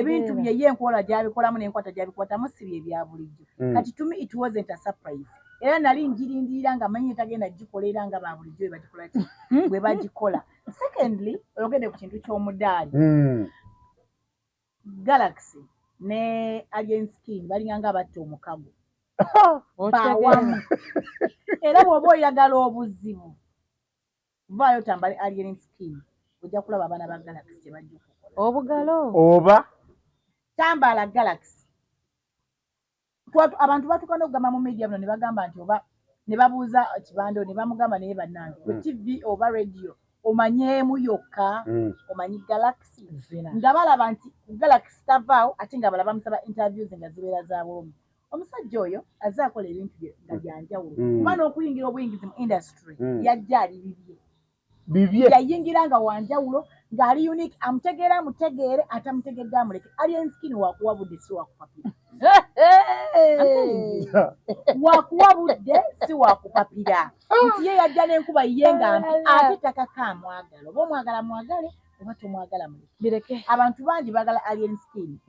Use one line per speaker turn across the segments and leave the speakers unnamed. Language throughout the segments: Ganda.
ebintu bye yenkola gyabikolamu n'enkwata gyabikwatamu si bye bya bulijjo. Kati to me it wasn't a surprise. Era nali njirindirira nga manyi tagenda gikolera nga ba bulijjo bagikola ki bwe bagikola. Secondly, ologende ku kintu ky'omudaali. Galaxy ne Alien Skin balinganga batte omukago. Bawamu. Era bw'oba oyagala obuzibu vaayo tambale Alien Skin ojja kulaba abaana ba Galaxy kye bajja okukola.
Obugalo
oba
tambala Galaxy. Abantu batukana okugamba mu media muno ne bagamba nti oba ne babuuza Kibando ne bamugamba naye bannange ku TV oba radio omanyeemu yokka omanyi Galaxy nga balaba nti ku Galaxy tavaawo ate nga balaba bamusaba interviews nga zibeera za bulumi. Omusajja oyo azze akola ebintu nga byanjawulo kuba n'okuyingira obuyingizi mu industry yajja ali bibye yayingira nga wanjawulo ng'ali unique amutegeera amutegeere atamutegedde amuleke. Alien Skin wakuwa budde si wakupapira wakuwa budde si wakupapira nti ye yajja n'enkuba ye nga mpi ate takaka amwagala oba omwagala mwagale oba tomwagala muleke. Abantu bangi bagala Alien Skin.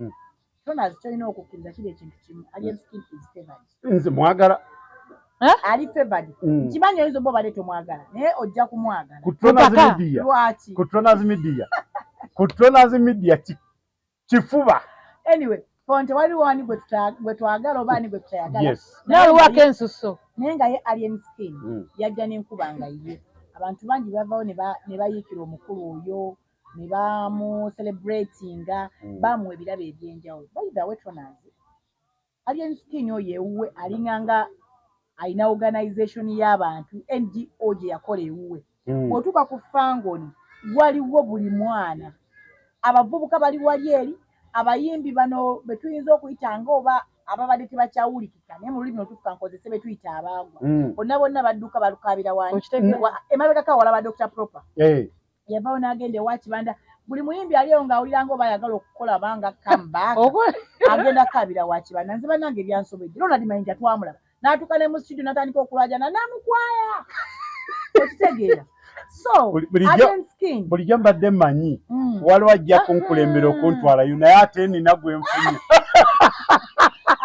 Tonazi tolina okukkiriza kiri ekintu kimu. Alien Skin is favored.
nze mwagala
ali favored. Kimanyi oyinza oba obadde tomwagala naye ojja kumwagala.
Ku Tonazi Media kifuba.
Anyway, fonte wali wani gwe twagala oba ani gwe tutayagala.
Yes.
N'aluwako ensuso.
Naye nga ye Alien Skin yajja n'enkuba nga ye. Abantu bangi bavaawo ne bayiikira omukulu oyo ne bamu celebratinga bamuwa ebirabo eby'enjawulo. By the way, Tonazi Alien Skin oyo ewuwe alinganga alina organization y'abantu NGO gye yakola ewuwe. Bw'otuuka ku Fangoni waliwo buli mwana. Abavubuka bali wali eri, abayimbi bano betuyinza okuyitanga oba ababadde tebakyawulikika naye mu lulimi otufuka nkozese betuyita abaagwa. Bonna badduka balukabira wani. Emabegako walaba Dr. Proper. Yavaawo n'agenda ewa Kibanda. Buli muyimbi aliyo ng'awuliranga oba ayagala okukola banga comeback. Agenda kabira wa Kibanda. Nze bannange ebyansobedde. Ronald Mayinja twamulaba. N'atuuka ne mu studio n'atandika okulajana n'amukwaya. Okitegeera. So, Alien Skin.
Bulijjo mbadde mmanyi waliwo ajja kunkulembera okuntwalayo naye ate nina gwe nfunye.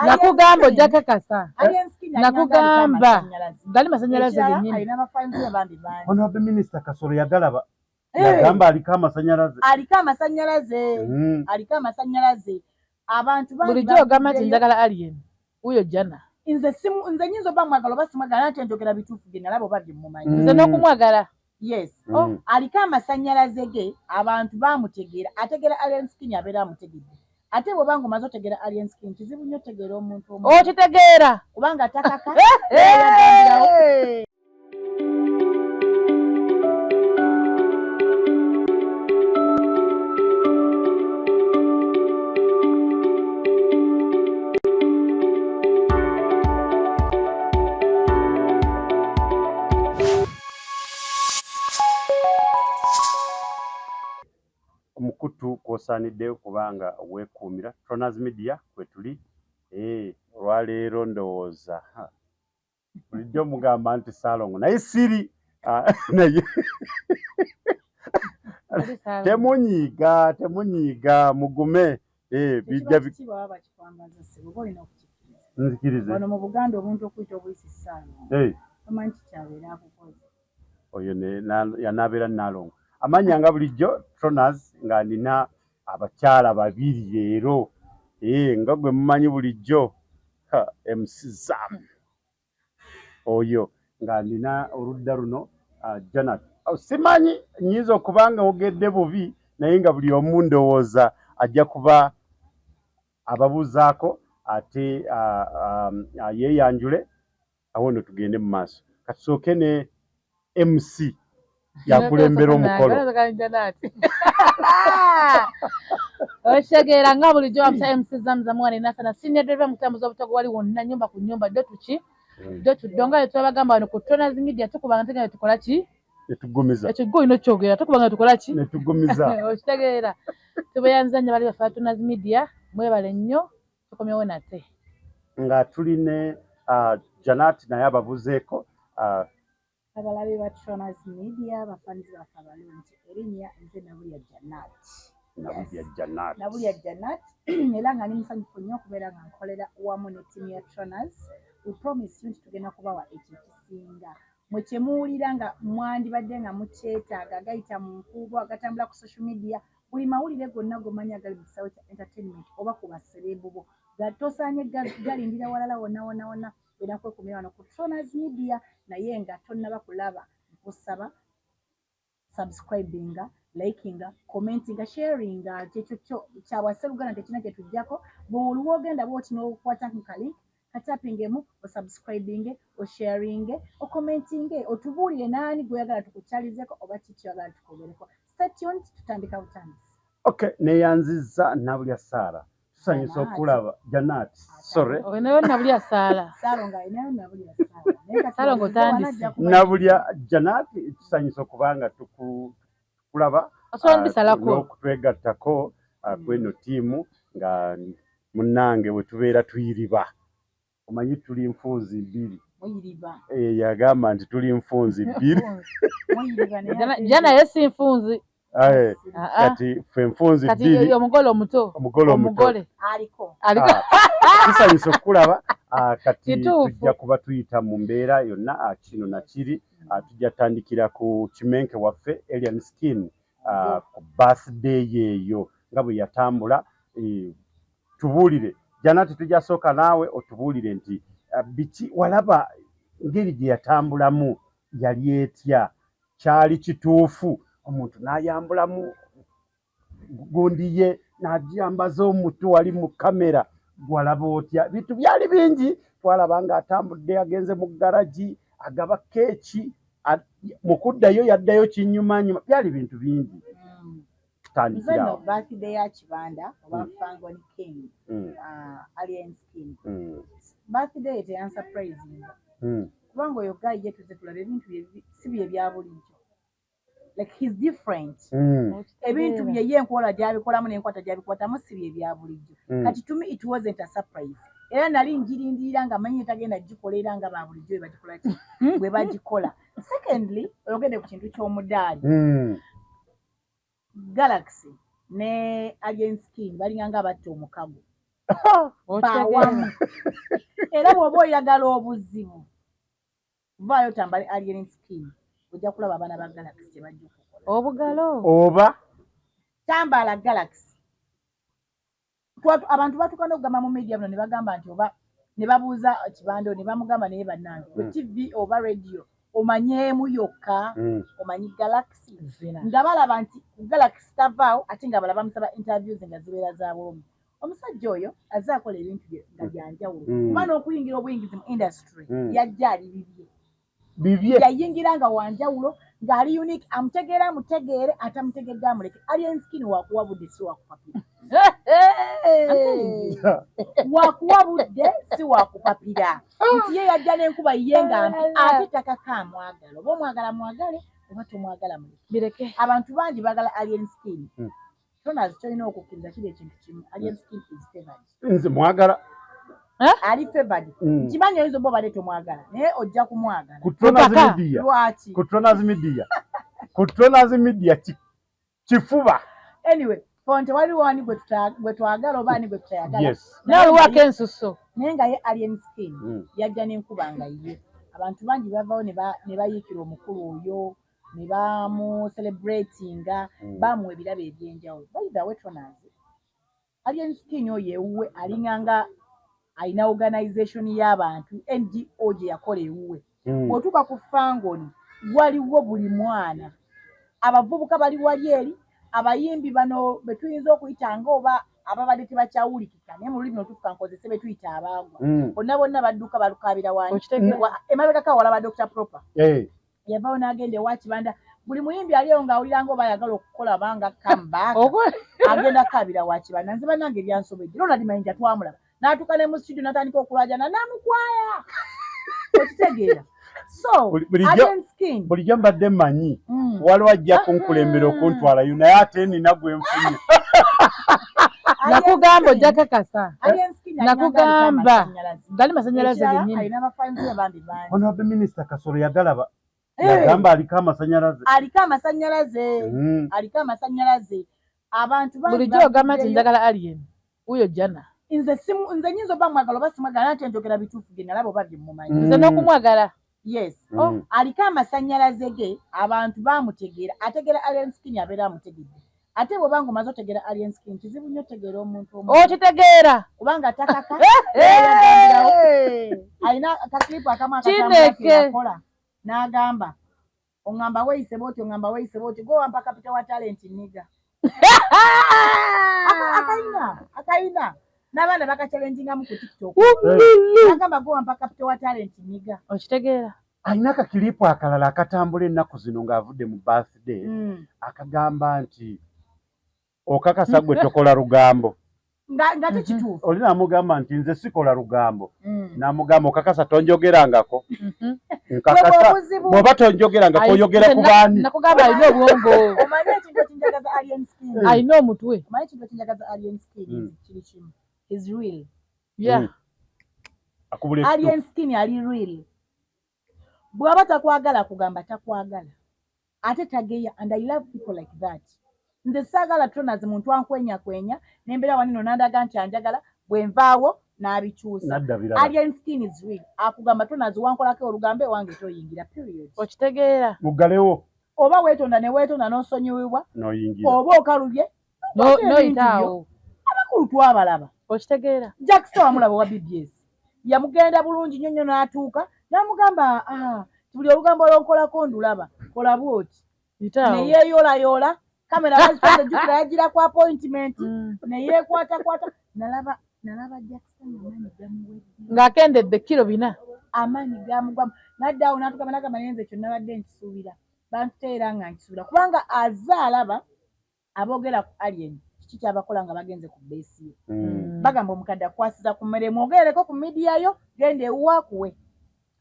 Nakugamba ojja kakasa.
Alien Skin
nakugamba gali masannyalaze gennyini.
Alina abafanzi abandi bangi.
Honorable Minister Kasolo yagalaba. Yagamba aliko amasannyalaze.
Aliko amasannyalaze. Abantu bangi.
Bulijjo ogamba nti njagala Alien. Uyo jana.
Nze nyinza oba mwagala oba simwagala nate njogera bituufu bye nalaba oba bye mumanyi.
Nze n'okumwagala.
Yes. Aliko amasannyalaze ge abantu bamutegeera ategeera Alien Skin abeera amutegedde. Ate bw'oba ng'omaze otegeera Alien Skin kizibu nnyo otegeera omuntu omu.
Okitegeera.
Kubanga takaka.
Omukutu kwosaanidde kubanga weekuumira Tonazi Media kwe tuli. Olwaleero ndowooza bulijjo mugamba nti Salongo naye siri naye temunyiiga mugume bijja nzikirize.
Wano mu Buganda omuntu okuyita obuyisi Salongo omanyi kikyabeera akukoze.
Oyo yanaabeera Nalongo. Amanya bulijjo Tonazi nga nina abakyala babiri leero nga gwe mumanyi bulijjo MC Zam oyo nga nina oludda luno Janet. Simanyi nyiza okubanga ogedde bubi naye nga buli omu ndowooza ajja kuba ababuuzaako ate yeeyanjule awo nno tugende mu maaso. Katusooke ne MC yakulembera omukolo.
Okitegeera nga bulijjo bamusa MC Zamzam wane nasana senior driver mutambuza obutago wali wonna nyumba ku nyumba ddo tuki ddo tuddonga lye twabagamba wano ku Tonazi Media tukubanga tegenda tukola ki
etugumiza
ekiggo ino kyogera tukubanga tukola ki
netugumiza.
Okitegeera tubeeyanza nnyo bali bafa Tonazi Media mwebale nnyo tukomyewo nate
nga tuline Janet naye ababuzeeko
abalabi ba Tonazi Media bafanzi bafa balungi erinnya nze Nabulya Janet.
Nabulya Janat.
Nabulya Janat. Era nga ni musanyufu nnyo okubeera nga nkolera wamu ne ttiimu ya Troners. We promise you nti tugenda kubawa ekikisinga. Mwe kye muwulira nga mwandibadde nga mukyetaaga gayita mu nkuubo agatambula ku social media, buli mawulire gonna gomanya agali mu kisawo kya entertainment oba ku baserebu bo tosaanye galindira walala wonna era kwekumira wano ku Troners Media naye nga tonnaba kulaba nkusaba subscribinga, likinga, commentinga, sharinga kyekyo kyawasserugana tekina kye tujjako buli wogenda bwoti n'okukwata ku kalink katapingemu osubscribinge osharinge okommentinge otubuulire naani gweyagala tukukyalizeko oba kikyagala tukobereko. Stay tuned, tutandika butandisi.
Okay, neyanziza Nabulya Sarah. Tusanyusa okulaba Janat. Sorry.
Nayo Nabulya Sarah.
Sarah nga inayo Nabulya Sarah.
Sarah ngotandise.
Nabulya Janat tusanyusa okubanga tukulaba.
Osobola bisalako.
N'okutwegattako kweno ttiimu nga munnange bwe tubeera tuyiriba. Omanyi tuli nfunzi bbiri.
Muyiriba.
Yagamba nti tuli nfunzi bbiri.
Muyiriba naye.
Jana yesi nfunzi.
Kati ffe nfunzi bbiri.
Kati omugole omuto.
Omugole.
Aliko.
Tusanyusa okukulaba kati tujja kuba tuyita mu mbeera yonna kino nakiri tujja tandikira ku kimenke waffe Alien Skin ku birthday yeeyo nga bwe yatambula tubuulire Janati tujja sooka naawe otubuulire nti biki walaba ngeri gye yatambulamu yali etya kyali kituufu omuntu n'ayambulamu gundi ye n'agyambaza omutu wali mu kamera gwalaba otya bintu byali bingi twalaba nga atambudde agenze mu garagi agaba keeki mu kuddayo yaddayo kinyumanyuma byali bintu bingi
tutandikirawo birthday ya Kibanda oba Fangoni King Alien Skin birthday teyansurprising kubanga oyo guy ye tuze tulaba ebintu si bye bya bulijjo like he's different ebintu bye ye nkola gyabikolamu n'enkwata gyabikwatamu si bye bya bulijjo kati to me it wasn't a surprise era nali njirindirira nga manyi tagenda gikolera nga ba bulijjo bwe bagikola ki bwe bagikola. Secondly oyogende ku kintu ky'omudaali Galaxy ne Alien Skin balinganga batte omukago bawamu era bw'oba oyagala obuzibu vaayo tambale Alien Skin ojja kulaba abaana ba Galaxy kye bajja okukola
obugalo
oba
tambala Galaxy. Abantu batukana okugamba mu media bano ne bagamba nti oba ne babuuza Kibanda ne bamugamba naye bannange ku TV oba radio omanyeemu yokka omanyi Galaxy ndabalaba nti Galaxy tavaawo ate nga balaba musaba interviews nga zibeera za bwomi. Omusajja oyo azze akola ebintu nga byanjawulo kuba n'okuyingira obuyingizi mu industry yajja ali bibye yayingira nga wanjawulo ng'ali unique amutegeera mutegeere atamutegedde amuleke. Alien Skin wakuwa budde si wakupapira wakuwa budde si wakupapira nti ye yajja n'enkuba ye nga mpi ate takaka amwagala oba omwagala mwagale oba tomwagala muleke. Abantu bangi baagala Alien Skin. Troners kyolina okukkiriza kiri ekintu kimu Alien Skin is favored.
Nze mwagala
ali favored kimanyi oyinza oba obadde tomwagala naye ojja kumwagala
ku Troners Media.
Lwaki?
Ku Troners Media. Ku Troners Media kifuba.
Anyway fonte waliwo ani gwe twagala oba ani gwe tutayagala.
N'oluwako ensuso
naye nga ye Alien Skin yajja n'enkuba nga ye abantu bangi bavaawo ne bayiikira omukulu oyo ne bamucelebratinga bamuwa ebirabo ebyenjawulo. By the way Troners Alien Skin oyo ewuwe alinganga alina organization y'abantu NGO gye yakola ewuwe. Bw'otuuka ku Fangoni waliwo buli mwana abavubuka bali wali eri abayimbi bano betuyinza okuyitanga oba ababadde tebakyawulikika naye mu lulimi otufuka nkozese betuyita abaagwa bonna badduka balukabira wani emabegako awalaba Dr. Proper yavaawo n'agenda ewa Kibanda buli muyimbi aliyo ng'awuliranga oba ayagala okukola banga comeback agenda kabira wa Kibanda. Nze bannange ebyansobedde Ronald Mayinja twamulaba n'atuuka ne mu studio n'atandika okulajana namukwaya okitegeera. So Alien Skin
bulijjo mbadde mmanyi waliwo ajja kunkulembera okuntwalayo naye ate nina gwe nfunye.
Nakugamba ojja kakasa nakugamba gali masanyalaze
gennyini alina abafanzi bambi bangi.
Honorable Minister Kasolo yagalaba yagamba aliko amasanyalaze
aliko amasanyalaze abantu bangi
bulijjo ogamba nti njagala alien uyo jana
nze nyinza oba mwagala oba simwagala nti njogera bituufu ge nalaba oba bye mumanyi
nze n'okumwagala
yes aliko amasannyalaze ge abantu bamutegeera ategeera alien skin abeera amutegedde ate bw'oba nga omaze otegeera alien skin kizibu nnyo otegeera omuntu
okitegeera
kubanga takaka yagambirawo alina akakilipu akamu akatambulakola n'agamba oŋŋamba weeyise booti oŋŋamba weeyise booti gwe wampa kapita wa talent niga akayina n'abaana bakachallengingamu ku tiktok n'agamba gwe wampa kapita wa talent niga
okitegeera
alina akakilipu akalala akatambula ennaku zino ng'avudde mu birthday akagamba nti okakasa gwe tokola lugambo
nga tekituufu
oli n'amugamba nti nze sikola lugambo n'amugamba okakasa tonjogerangako nkakasa bw'oba tonjogerangako oyogera ku baani
nakugamba alina obwongo
omanyi ekintu ekinjagaza alien skin
alina omutwe
omanyi ekintu ekinjagaza alien skin kiri kimu is real alien skin ali real bw'aba takwagala kugamba takwagala ate tageya and I love people like that nze saagala Tronas muntu ankwenyakwenya nembeera wanino nandaga nti anjagala bwe nvaawo n'abikyusa alien skin is real akugamba Tronas wankolako olugambe wange toyingira period
okitegeera
muggalewo
oba weetonda ne weetonda n'osonyiwibwa
n'oyingira
oba okalubye
n'oyitaawo
abakulu twabalaba
okitegeera
Jackson wamulaba wa BBS yamugenda bulungi nnyo nnyo n'atuuka n'amugamba buli olugambo lwonkolako ndulaba kola bwoti ne yeeyoolayoola kamera bazitwala jjukira yagira ku appointment ne yeekwatakwata nalaba Jackson amaanyi gamuwedde
ng'akendedde kilo 4
amaanyi gamugwamu naddaawo n'atugamba nagamba naye nze kyonna badde nkisuubira bantuteera nga nkisuubira kubanga azaalaba aboogera ku alien kiki kyabakola nga bagenze ku beesi ye bagamba omukadde akwasiza ku mmere mwogerereko ku midiya yo genda ewuwakuwe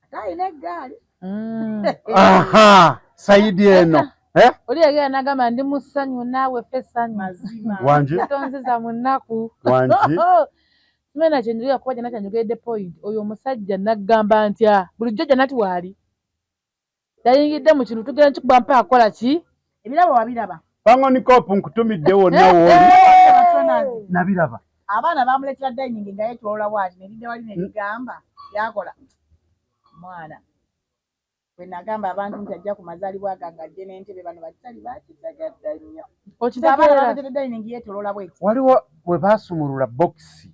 ate alina eggaali
sayidi eno
oli yagera n'agamba ndi mu ssanyu naawe ffe essanyu
wangi
tonziza mu nnaku
wangi
simena kyenjogera kuba jana kyanjogeredde point oyo omusajja naggamba ntya bulijjo janati waali yayingidde mu kintu tugenda nkikuba mpa akola ki
ebirabo wabiraba
bangonikopu nkutumidde wonna wooli nabiraba
abaana bamuletera dining nga yetolola bwati neridde wali nerigamba yakola mwana bwe nagamba abantu nti ajja ku mazaalibwa gange ajje n'entebe bano bakitali bakitegedde nnyo abaana bamuletera dining yetolola bweti
waliwo bwe baasumulula bokisi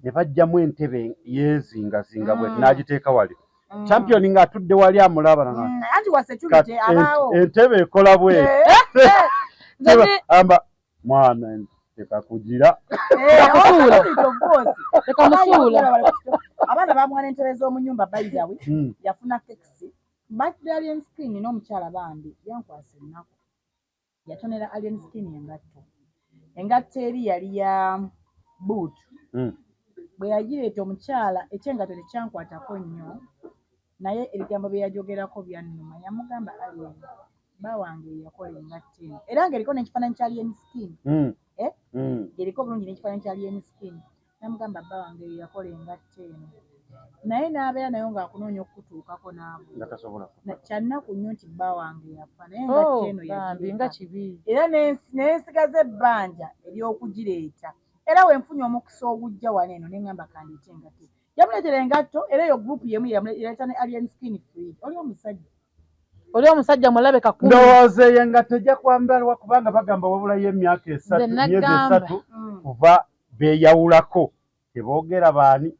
ne bajjamu entebe yeezingazinga bweti n'agiteeka wali champion ng'atudde wali amulaba
anti wa security abaawo
entebe ekola bwe amba mwana tekakugira
abaana bamwana entebe z'omu nnyumba bayidawe yafuna tekisi birthday alien skin n'omukyala bambi yankwasa ennaku yatonera alien skin engatto eri yali ya boot bwe yagireeta omukyala ekyengato tekyankwatako nnyo naye ebigambo bye yajogerako byannuma yamugamba alien bawange yakola engatto eno era ng'eriko n'ekifaananyi kya alien skin eriko bulungi n'ekifaananyi kya alien skin namugamba bawange yakola engatto eno naye n'abeera nayo ng'akunoonya okutuukako n'abo kyannaku nnyo nti bba wange yafa naye engatto eno
nga kibi
era neensigaza ebbanja ery'okugireeta era wenfunye omukisa ogujja wano eno neŋŋamba kandeete engatto yamuleetera engatto era eyo gurupu yemu yaleeta ne alien skin free
oli omusajja mulabe kakumi
ndowooza eyo engatto ejja kwambalwa kubanga bagamba wabulayo emyaka 3 myezi 3 kuva beeyawulako teboogera baani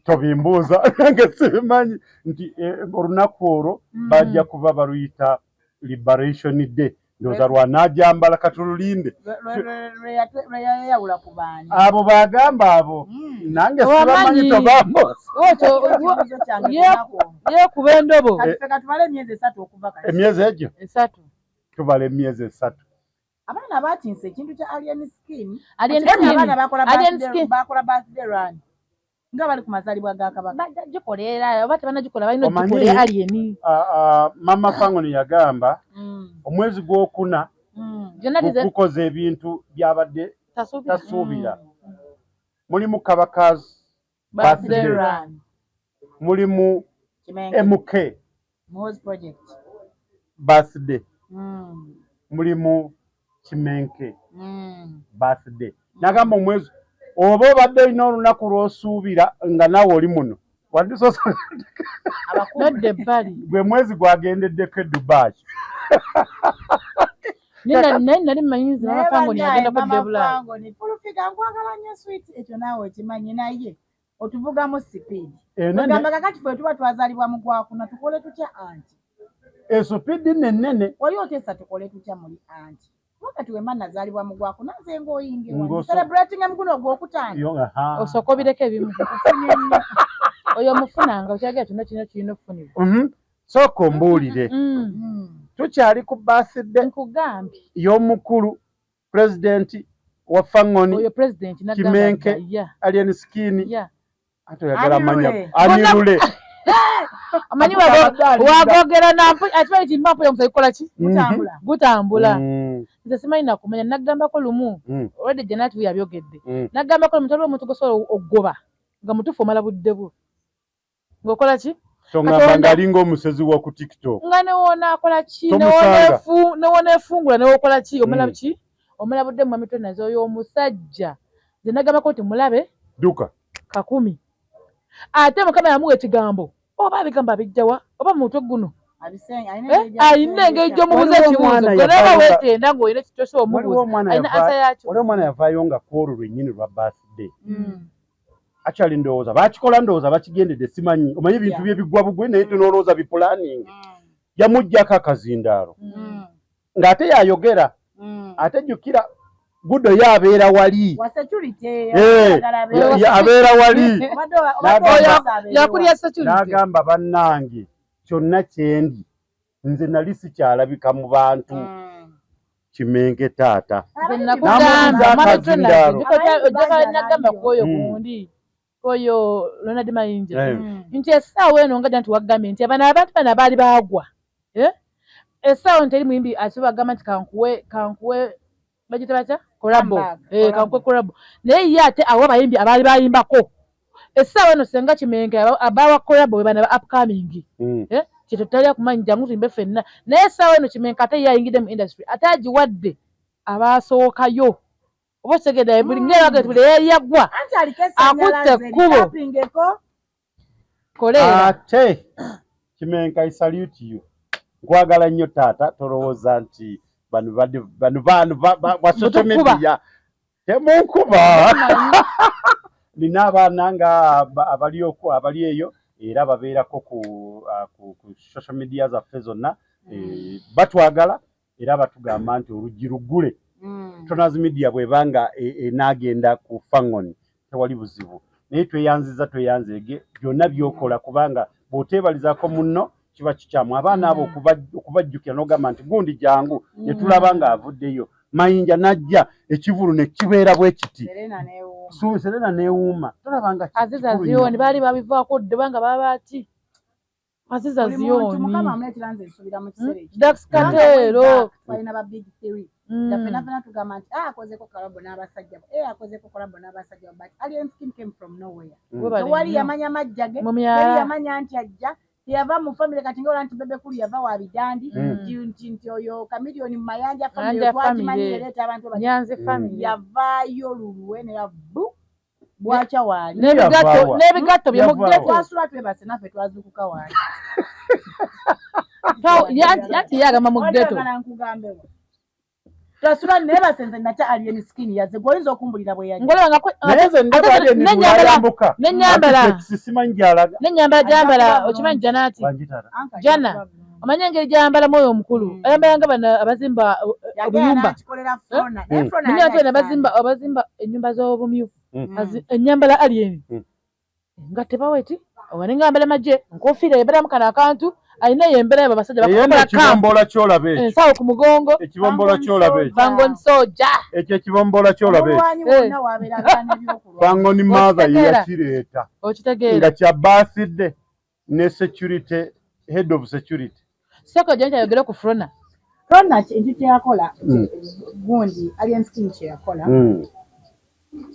tobimbuuza nange sibimanyi nti olunaku olwo bajja kuba baluyita liberation day ndowooza lwanaajambala katululinde
lweyayawula ku baani
abo bagamba abo nange sibamanyi tobambosa
yeekuba endobo
katumale emyezi 3 okuva kati
emyezi egyo
3
tubala emyezi 3
abaana batinsa ekintu kya alien skin
abaana
bakola birthday run nga bali ku mazaalibwa ga kabaka
gikolera oba tebanagikola balina ogikolera alien
mama Fangoni yagamba omwezi gw'okuna gukoza ebintu byabadde tasuubira mulimu kabakazi birthday run mulimu MK birthday mulimu Kimenke birthday nagamba omwezi oba obadde olina olunaku lw'osuubira nga naawe oli muno wandisosa
nodde ebbali
gwe mwezi gwagendeddeko Dubai
nali mmanyiza Mama Fangoni agenda kudda Bulaaya
Fulufiga nkwagala nnyo sweet ekyo naawe okimanyi naye otuvugamu sipiidi ogamba kakati ffe tuba twazaalibwa mu Gwakuna tukole tutya anti
esupidi nennene
oli oteesa tukole tutya muli anti wakati wemma nazaalibwa mu Gwakuna nze ng'oyinge wano celebrating emuguno ogwokutaano
osooka obireko ebimu oyo mufunanga okyagera kyonna kirina kirina okufunibwa
sooka ombuulire tukyali ku birthday
nkugambye
y'omukulu pulezidenti wa Fangoni
oyo president
Kimenke Alien Skin ate oyagala amanya
Anirule.
amanyi wagogera nampu akimanyi kimampu yamusa ikola ki gutambula nze simanyi nakumanya nagambako lumu olwedde Janati yabyogedde nagambako lumu taliwo omuntu gosobola okugoba nga mutufu omala budde bwo ng'okola ki
tongamba ng'alinga omusezi wa ku TikTok
nga newoona akola ki newoona efungula newokola ki omala ki omala budde mu mamitwe nazo oyo omusajja nze nagambako nti mulabe
duka
10 ate Mukama yamuwa ekigambo oba abigamba abijjawa oba mu mutwe guno ayina engeri gy'omubuuza ekibuuzo geraba weetenda ng'olina ekitosa omubuuza ayina ansa yakyo
waliwo omwana yavaayo nga kwolwo lwennyini lwa birthday actually ndowooza baakikola ndowooza bakigendedde simanyi omanyi ebintu bye bigwa bugwe naye tunoolowooza bipulaningi yamuggyako akazindaalo ng'ate yayogera ate jjukira Gudo ye abeera wali abeera wali
yakulya security
n'agamba bannange kyonna kyendi nze nali sikyalabika mu bantu Kimenke taata
nagamba kwoyo gundi koyo Ronald Mayinja nti essaawa eno nga nti wagambye nti abantu bana baali baagwa essaawa nteri muyimbi asobola agamba nti kankuwe bagita batya kolabo kankuwe kolabo naye ye ate awo abayimbi abaali bayimbako essaawa eno senga Kimenke abawa kolabo bana ba upcoming kyeto tutali akumanyi jangu tuyimbe ffenna naye essaawa eno Kimenke ate ye ayingidde mu industry ate agiwadde abaasookayo oba okitegedde buli ng'eraga tuli yali yaggwa akutte ekkubo koleera
ate Kimenke I salute you nkwagala nnyo taata tolowooza nti bano ba social media temunkuba nina abaana nga abali eyo era babeerako ku social media zaffe zonna batwagala era batugamba nti oluggi luggule Tonazi Media bwebanga enaagenda ku Fangoni tewali buzibu naye tweyanzege byonna byokola kubanga bw'oteebalizako munno kiba kikyamu abaana abo okubajjukira n'ogamba nti gundi jangu ne tulaba ng'avuddeyo Mayinja najja ekivulu ne kibeera bwe kiti Serena neewuuma tolabanga
Aziza Zioni baali babivaako dde banga baba ati Aziza Zioni Dax Katero
balina ba big theory fena tugamba nti akozeko kolabo n'abasajja akozeko kolabo n'abasajja but Alien Skin came from nowhere tewali yamanya majja ge tewali yamanya nti ajja yava mu family kati ngola nti bebe kuli yava wa bidandi nti oyo Chameleone mu Mayanja family twakimanyi leeta abantu
Nyanze family
yavaayo luluwe ne yabu bwacha wali
n'ebigatto bye muggatto
twasula twebase naffe twazukuka wali
yati yagamba mu ghetto
twasula nebasenze nata Alien Skin yaze goyinza okumbulira bwe yaje
ngolanga nenyambala jambala okimanyi Janati jana amanya engeri jambala moyo omukulu ayambala nga bana abazimba obuyumba abazimba ennyumba z'obumyu ennyambala Alien nga tebaweti owanengambala majje nkofiira yeberamu kana akantu alina yembera yaba basajja bakola
ekibombola kyolabe
ensawo ku mugongo
ekibombola kyolabe
Fangoni soja
ekyo ekibombola kyolabe Fangoni mother yakireeta
okitegeera
nga kya birthday ne security head of security
soko janja yogera ku Frona
kintu kyeyakola gundi Alien Skin kyeyakola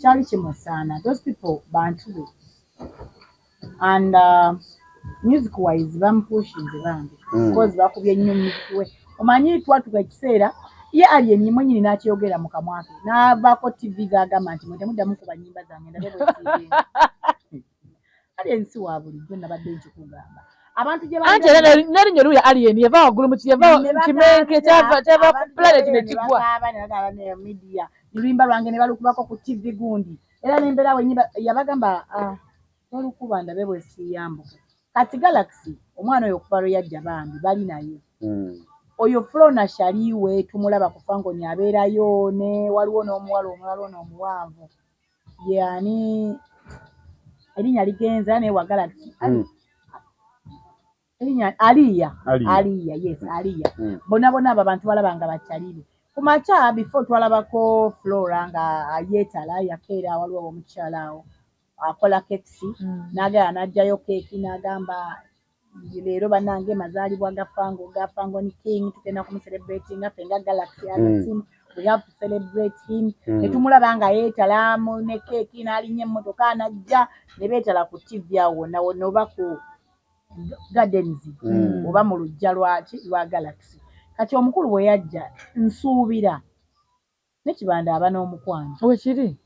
kyali kimusaana those people bantu be and music wise bampushinze bange because bakubye nnyo music we omanyi twatuka ekiseera ye Alien mwennyini n'akyogera mu kamwa ke n'avaako TV z'agamba nti mwe temuddamu kuba nnyimba zange ndabe bwe siigenda. Alien si wa bulijjo nabadde nkikugamba. Abantu gye
anti n'erinnya luya Alien yava waggulu mu kimenke kyava ku planet ne kigwa.
Ne media oluyimba lwange ne balukubako ku TV gundi era n'embeera wenyimba yabagamba tolukuba ndabe bwe siiyambuka. Kati Galaxy omwana oyo okuva lwe yajja bambi bali naye. Oyo Flona Shaliwe tumulaba ku Fangoni abeerayo ne waliwo n'omuwala omulala n'omuwanvu yani erinnya ligenza ne wa Galaxy erinnya Aliya yes Aliya bonna abo abantu balabanga bakyalibe ku makya before twalabako Flora nga yeetala yakeera waliwo omukyala awo akola kekisi n'agala n'ajjayo keeki n'agamba leero bannange mazaalibwa ga Fangoni King tugenda kumuselebratinga ffe nga Galaxy as a team we have to celebrate him netumulaba nga yeetalamu ne keeki n'alinnya emmotoka n'ajja ne beetala ku TV awo wonna oba ku Gardens oba mu luggya lwa Galaxy. Kati omukulu bwe yajja nsuubira ne Kibanda aba n'omukwano
wekiri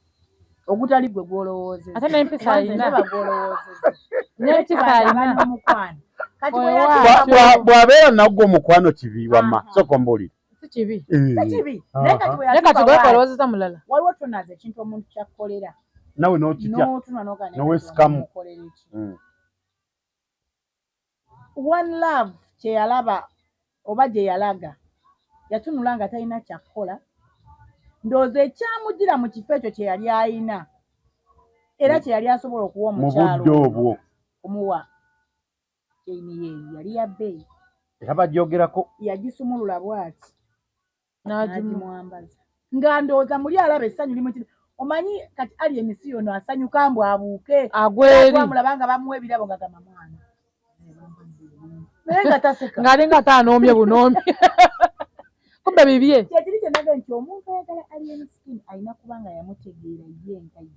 ogutali gwe gw'olowoozezza
ate n'empisa alina
n'empisa alina n'omukwano. Kati
bw'abeera nagwo omukwano kibi wamma sooka ombuulire
si kibi
naye kati
naye kati gwe kwalowoozezza mulala
waliwo tonaza ekintu omuntu kyakkolera
nawe n'okitya
n'otunwa
n'owesikamu.
One Love kye yalaba oba gye yalaga yatunula nga talina kyakkola ndowooza ekyamugira mu kifo ekyo kye yali ayina era kye yali asobola okuwa omukyalo
mu budde obwo
kumuwa yali ya bbeeyi
era bajyogerako
yagisumulula bw'ati n'agimwambaza nga ndowooza muli alaba essanyu limu omanyi kati Alien si yono asanyuka mbw abuuke
agweri
amulaba nga bamuwa ebirabo nga gama mwana naye nga taseka
ng'alinga taanoomye bunoomye kumbe bibye
kyekiri kye naga nti omuntu ayagala Alien Skin alina kuba nga yamutegeera ye nga ye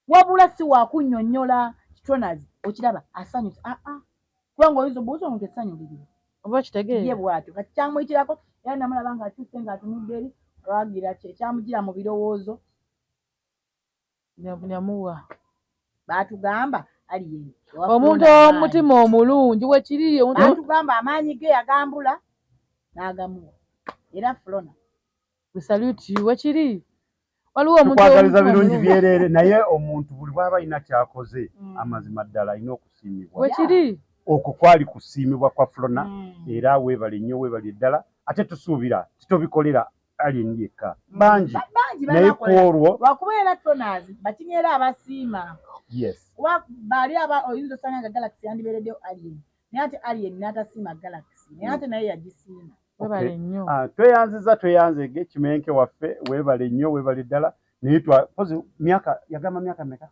wabula si waakunnyonnyola kitonazi okiraba asanyusa kubanga oyinza obuuza omuntu essanyu liriwo
oba kitegeere
ye bw'atyo kati kyamuyitiraku era namulaba nga atuuse ng'atunudde eri lwagira kye kyamugira mu birowoozo
nyamuwa
baatugamba Alien
omuntu omutima omulungi wekiri
baatugamba amaanyi ge yagambula n'agamuwa era Flona
bisaluti wekiri waliwo omuntu
tukwagaliza birungi byerere naye omuntu buli bw'aba alina kyakoze amazima ddala alina okusiimibwa
wekiri
okwo kwali kusiimibwa kwa Flona era weebale nnyo weebale ddala ate tusuubira titobikolera Alien yekka bangi naye ku olwo
lwakubeera tonazi batinyeera abasiima
yes
baali oyinza osanga nga Galaxy yandibeereddeyo Alien naye ate Alien n'atasiima Galaxy naye ate naye yagisiima
webale nnyo
tweyanzege Kimenke waffe weebale nnyo weebale ddala naye pozi myaka yagamba myaka meka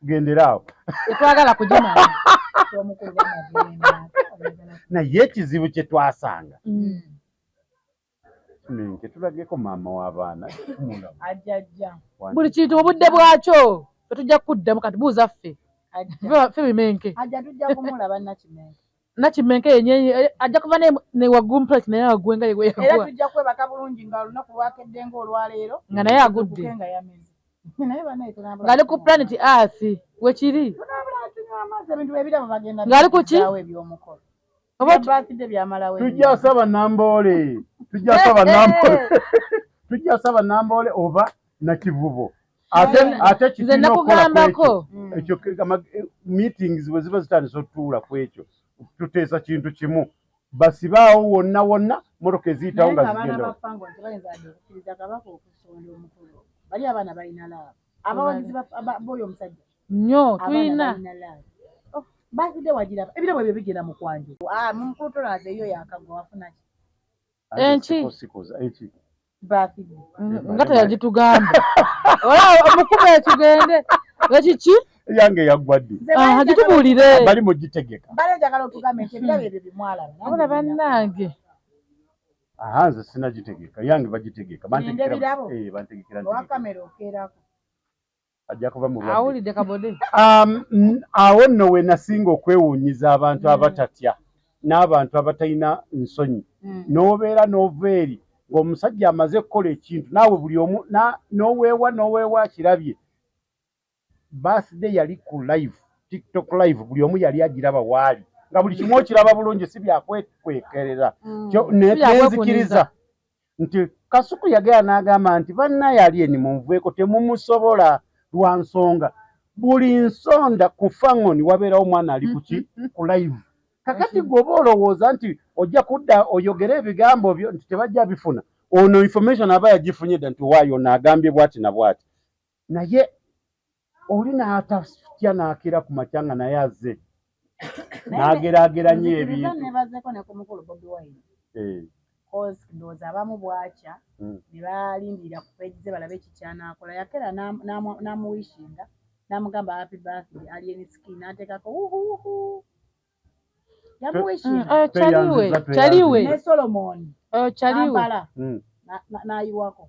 tugendera awo
tetwagala kugimala
naye ekizibu kye twasanga Kimenke tulageko maama w'abaana
ajjajja
buli kintu mu budde bwakyo tetujja kuddamu kati buuza ffe ffe Bimenke
ajja tujja kumulaba Nakimenke
Nakimenke yenyewe ajja kuva ne waggulu plate naye agwe nga yegwe
era tujja kwebaka bulungi nga olunaku lwakedde ng'olwaleero
nga naye agudde
nga yameze naye banaye tunabula
ng'ali ku planet Earth wekiri
tunabula tunywa amazzi ebintu ebirabo bagenda
ng'ali ku ki
ebyomukolo oba bakidde byamalawo
tujja saba Namboole tujja saba Namboole oba Nakivubo ate kitina okukugambako ekyo meetings bwe ziba zitandise otuula ku ekyo tuteesa kintu kimu basibaawo wonna motoka eziyitawo nga zigenda
bali abaana balina laavu abawagizi b'oyo omusajja
nnyo tulina
bakidde wagiraba ebirabo ebyo bigenda mu kwanju mumukulu tolaza eyo yakagwa wafuna ki
enki
bakidde
nga teyagitugamba omukuba ekigende ekiki
yange yaggwa ddi
gitubuulire
bali mugitegeka
bale njagala otugambe nti ebirabo ebyo bimwalaba
abula bannange
nze sinagitegeka yange bagitegeka bantegekera
owakamera okeerako
ajja kuba mu
awulidde kabode
awo nno we nasinga okwewuunyiza abantu abatatya n'abantu abatalina nsonyi n'obeera n'oveeri ng'omusajja amaze kukola ekintu naawe buli omu n'oweewa kirabye. Birthday yali ku live, TikTok live, buli omu yali agiraba waali nga buli kimu okiraba bulungi, si byakwekwekerera. Nenzikiriza nti Kasuku yagera n'agamba nti bannaye Alien munvueko, temumusobola lwa nsonga buli nsonda ku fangoni wabeerawo omwana ali kuki ku live. Kakati gwoba olowooza nti ojja kudda oyogere ebigambo byo nti tebajja bifuna, ono information aba yagifunye dda nti waayo n'agambye bwati na bwati, naye oli n'atatya n'akira ku makyanga naye azze n'ageraageranya ebintu.
Nebazeeko ne ku mukulu Bobi Wine cause ndowooza abamu bwakya ne balindirira ku page ze balabe ekikyanaakola. Yakera n'amuwishinga n'amugamba happy birthday Alien Skin n'ateekako wuhuwuhu yamuwishinga
Chaliwe
ne Solomon
Chaliwe
n'ayiwako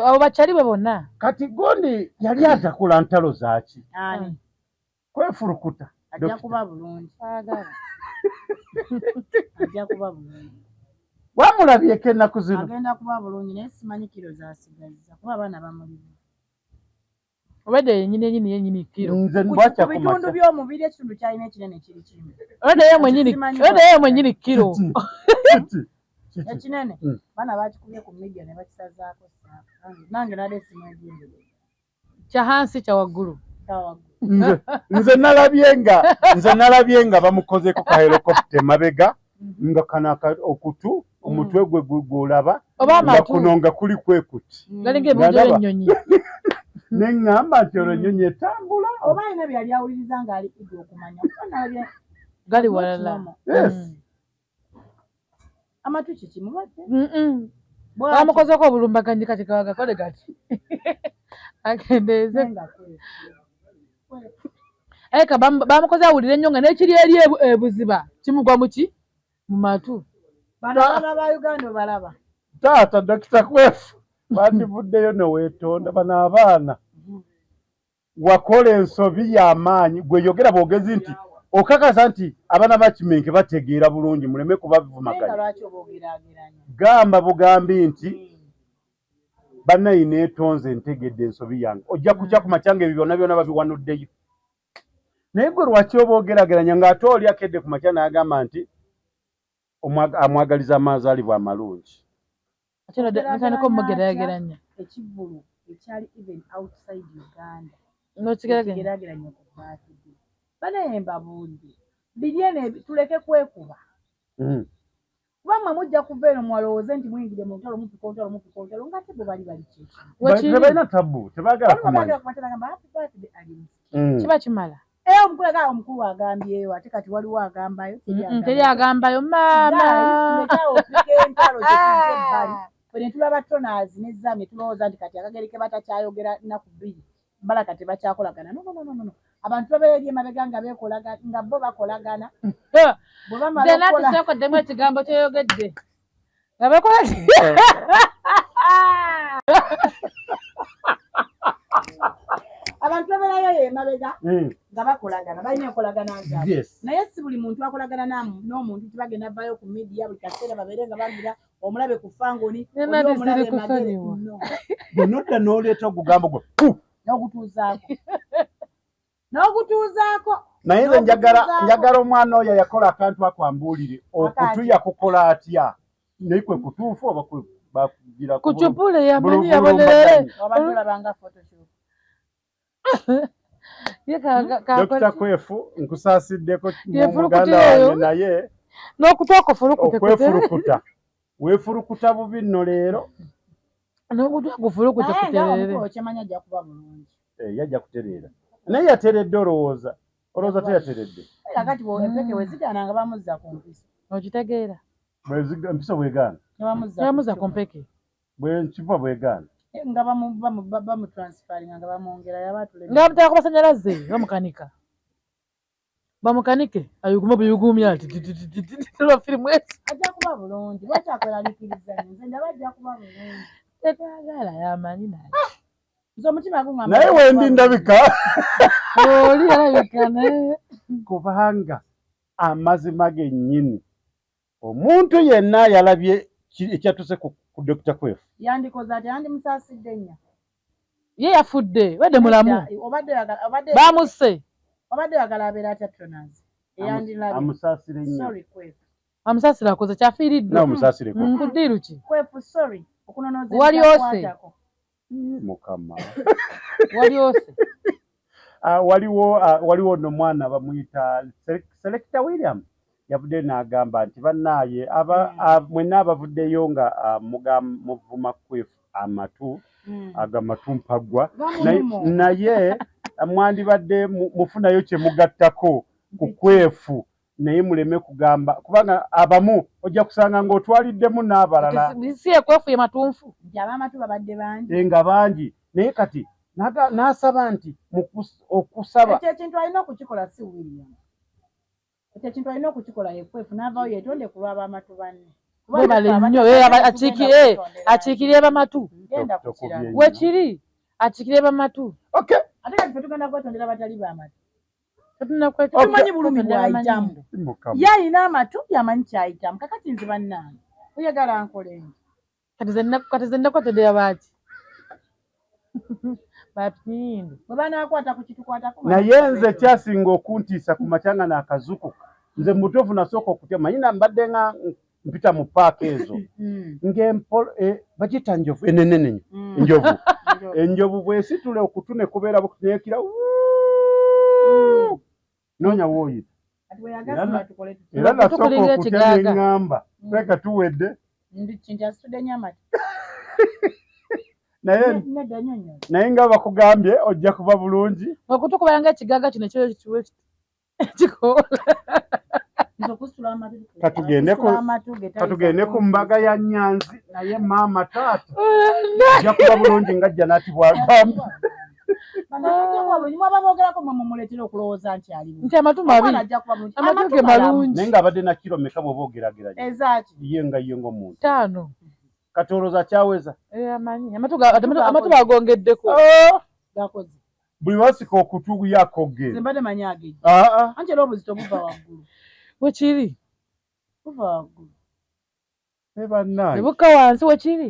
abo bachaliwe bonna.
Kati gondi yali atakola ntalo zaaki kwefurukuta
ajja kuba bulungi ajja kuba bulungi
wamulabyeko ennaku zino
agenda kuba bulungi naye simanyi kiro zasigaza kuba abaana bamulimu
obadde yenyini kiro
nze mbwakya
ku bitundu by'omubiri ekitundu kyalina ekinene kiri kimu
obadde ye mwenyini kiro
ekinene baana bakikubye ku media ne bakisazaako nange nade simagendere
kya hansi kya waggulu
nze nalabye nga bamukozeko ka helicopter mabega nga kana okutu omutwe gwe gwolaba nga kuno nga kuli kwekuti
galinga ebijo ennyonyi
neŋŋamba nti olwo ennyonyi etambula
oba alina byali awuliriza ng'ali idde okumanya
gali walala.
amatu kiki mubadde
bamukozeko obulumbaganyi kati kawagakole gati akendeeze eka bamukoze awulira ennyo nga n'ekiri eri ebuziba kimugwa muki mu matu.
bano ba Uganda balaba
taata Dr. Kwefu bandivuddeyo neweetonda bano abaana wakola ensobi y'amaanyi gwe yogera boogezi nti okakasa nti abaana bakimenke bategeera bulungi muleme kubavumaganya. Gamba bugambi nti bannayi neetonze ntegedde ensobi yange ojja kukya ku makyanga ebyo byonna babiwanuddeyo. Naye gwe lwaki oba ogerageranya ng'ate oli akedde ku makya n'agamba nti amwagaliza amazaalibwa amalungi.
Natandika omugerageranya
ekivvulu ekyali even outside Uganda
n'okigerageranya
ku birthday banaye mbabuulire biryene tuleke kwekuba kubanga mujja kuva eno mwalowooze nti muyingire mu ntalo mupika ontalo ng'ate bwe bali kyeki
tebalina tabu tebaagala kumanya
kiba kimala.
Omukulu agambyeyo ate kati waliwo agambayo
teri agambayo maama
ne tulaba Toners ne Zame tulowooza nti kati akagereke batakyayogera nnaku bbiri mbala kati bakyakolagana no abantu babeerye emabega nga beekolagana nga bo bakolagana bwe bamala
okukola ekigambo kyeyogedde nga bakola
abantu babeerayo emabega nga bakolagana balina enkolagana zaabwe naye si buli muntu akolagana n'omuntu tibagenda vayo ku media buli kaseera babeere nga bagira omulabe ku fangoni omulabe magere
nodda n'oleeta ogugambo gwe
n'ogutuuzaako
naye nze njagala omwana oyo yakola akantu ako ambuulire okutu yakukola atya naye kwe kutuufu oba bakugira
kucupule yamanyi yabonere
abantu olabanga photoshop.
Dr. Kwefu nkusasiddeko muganda wange naye
n'okutwako fulukuta
weefurukuta bubi nno leero
n'okutwako fulukuta kuterere
okimanya ajja kuba bulungi
yajja kutereera naye yateredde olowooza teyateredde
kakati empeke wezigaananga bamuzza ku mpiso
okitegeera
empiso bwegaana
bamuzza ku mpeke
bwenkiva bwegaana
nga bamutransferinga nga bamwongera yabatule
nga bamutera ku masanyalaze bamukanike ayugume buyugumya ati tulwa firimu esi
ajja kuba bulungi bakyakweralikiriza nze ndaba ajja kuba bulungi
tetwagala yamanyi naye
nze omutima gungamba
naye wendi ndabika
oli alabika naye
kubanga amazima gennyini omuntu yenna yalabye ekyatuse ku Dr. Kwefu
yandikoze ati yandimusaasidde nnyo
ye yafudde badde mulamu bamusse
obadde oyagala abeera atya Tronaz eyandilabye
amusaasire nnyo
sorry Kwefu
amusaasira akoze kyafiiriddwa
n'omusaasire
kuddiiru ki
Kwefu sorry okunonoza
wali ose
mukama
wali ose
waliwo no mwana bamuyita Selector William yavudde n'agamba nti bannaaye mwenna abavuddeyo nga muvuma Kwefu amatu agamatu mpaggwa naye mwandibadde mufunayo kye mugattako ku Kwefu naye muleme kugamba kubanga abamu ojja kusanga ng'otwaliddemu n'abalala
si Kwefu ye matunfu
abamatu babadde bangi
nga bangi naye kati n'asaba nti okusaba
ekyo ekintu alina okukikola si William ekyo ekintu alina okukikola ye Kwefu n'avaayo yetonde ku lw'abamatu banne
bebale nnyo akiikirire bamatu wekiri akiikirire bamatu
ate kati fe tugenda kwetondera batali bamatu
tumanyi
bulumi bwayitamu ye alina amatu yamanyi kyayitamu kakati nze bannange oyagala nkolengi
kati zenna kwetondera baki bapindi
bwe banaakwata ku kitukwatako
naye nze kyasinga okuntiisa ku makyanga n'akazuku nze mutofu nasooka okutya manyi nambadde nga mpita mu paaka ezo bagita njovu enenene enjovu bwesitule okutune kubeera bukuneekira noonya wooyita era nasooka okutya neŋŋamba leka tuwedde naye nga bakugambye ojja kuba bulungi
okutukubala nga ekigaaga kino kikola
katugende ku mbaga ya Nyanzi naye maama taata ojja kuba bulungi nga Janati bwagamba
nti amatu mabi amatu ge malungi
naye ng'abadde na kiro meka bw'oba ogerageranya ye nga ng'omuntu
5
katoloza kyaweza
amanyi amatu bagongeddeko
buli wasika okutu yakogge
zembade manyage anje lobuzito buva waggulu
wekiri
buva waggulu
ebannaye
ebuka wansi wekiri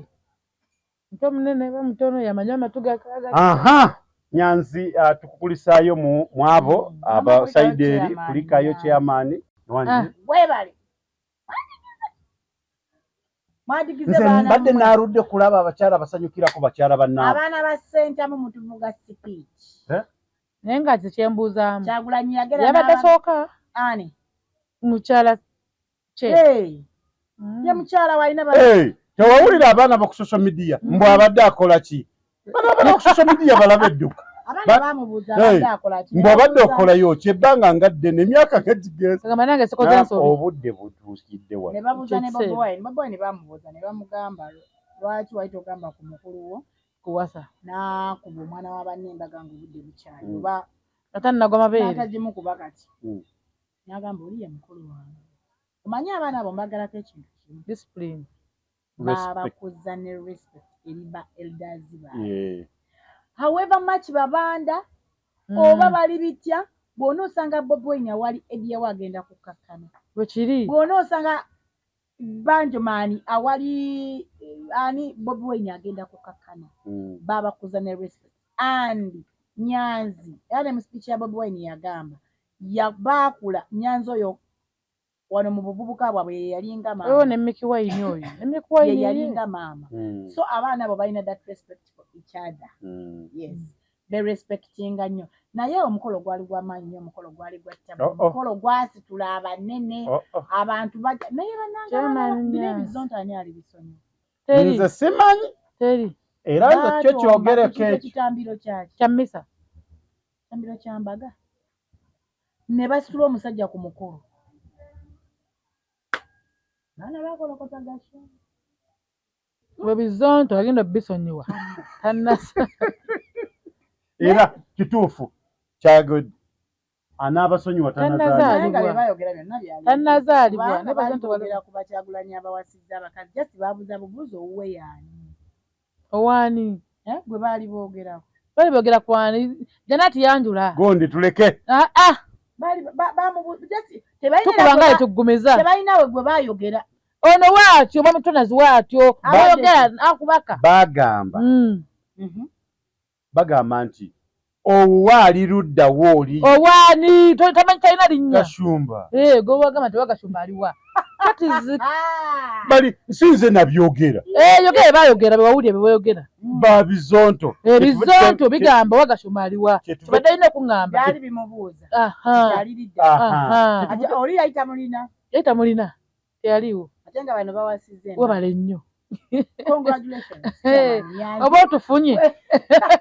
mto munene bamutono yamanya amatu
aha Nyanzi tukukulisaayo mu abo abasayidi eri kulikayo chairman
webale
nze mbadde naaludde kulaba abakyala abasanyukirako bakyala bannaabwe
abaana ba ssentamu mutuvuga speech
naye nga kikyembuuzaamu
Kyagulanyi yagera
yabadde sooka
ani
mukyala kye
ye mukyala walina
tewawulira abaana baku social media mbw abadde akola ki bana ku social media balabe edduka mbw abadde okolayo ki ebbanga nga ddene emyaka gagigeza obudde butuukidde wa
ne babuuza ne Bobi Wine ne bamubuuza ne bamugamba lwaki wali togamba ku mukulu wo
kuwasa
n'akuba omwana wa banne embaga nga obudde bukyali oba
atannagwa mabeere
n'atagimu kuba kati n'agamba oli ye mukulu wange omanyi abaana abo mbagalako ekintu kimu
discipline
babakuza ne respect eri ba elders baabwe however much babanda oba bali bitya bw'onoosanga Bobi Wine awali ebyewo agenda kukakkana
wekiri
bw'onoosanga Banjomani awali ani Bobi Wine agenda kukakkana babakuza ne respect and Nyanzi era mu speech ya Bobi Wine yagamba yabaakula Nyanzi oyo wano mu buvubuka bwabwe yalinga maama
oyo ne Mickey Wine oyo ne Mickey Wine
yalinga maama so abaana abo balina that respect for each other yes be respecting nnyo naye omukolo gwali gw'amaanyi nnyo omukolo gwali gwa ttabu omukolo gwasitula abanene abantu bajja naye bannanga ebizonto ani ali bisonyi
nze simanyi
teri
era nze kyo kyogereko
ekitambiro kyaki
kya mmisa
kitambiro kya mbaga ne basitula omusajja ku mukolo nana bakolokota gasho
bwe bizonto agenda bisonyiwa tannasa
era kituufu kyagodi anaabasonyiwa
tannazaalibwa
ne bazonto bagera ku Bakyagulanyi abawasizza abakazi just baabuza bubuuzi owuwe yaani
owaani
gwe baali boogerako
bali boogera ku ani Janati yanjula
gondi tuleke
tukubanga tugumiza
tebalina we gwe bayogera
ono waatyo omwami Tonazi waatyo bayogera akubaka
bagamba nti owaali ludda wooli
owaani tamanyi talina linnya
Gashumba
gwe wagamba tewagashumba aliwa
bali sinze nabyogera
yogere bayogera bewawulire bebayogera
babizonto
ebizonto bigamba wagashumba aliwa kibadde alina okuŋŋamba
byali bimubuuza byali lidda oli yayita mulina teyaliwo ate nga bano bawasizze
webale nnyo
congratulations
oba otufunye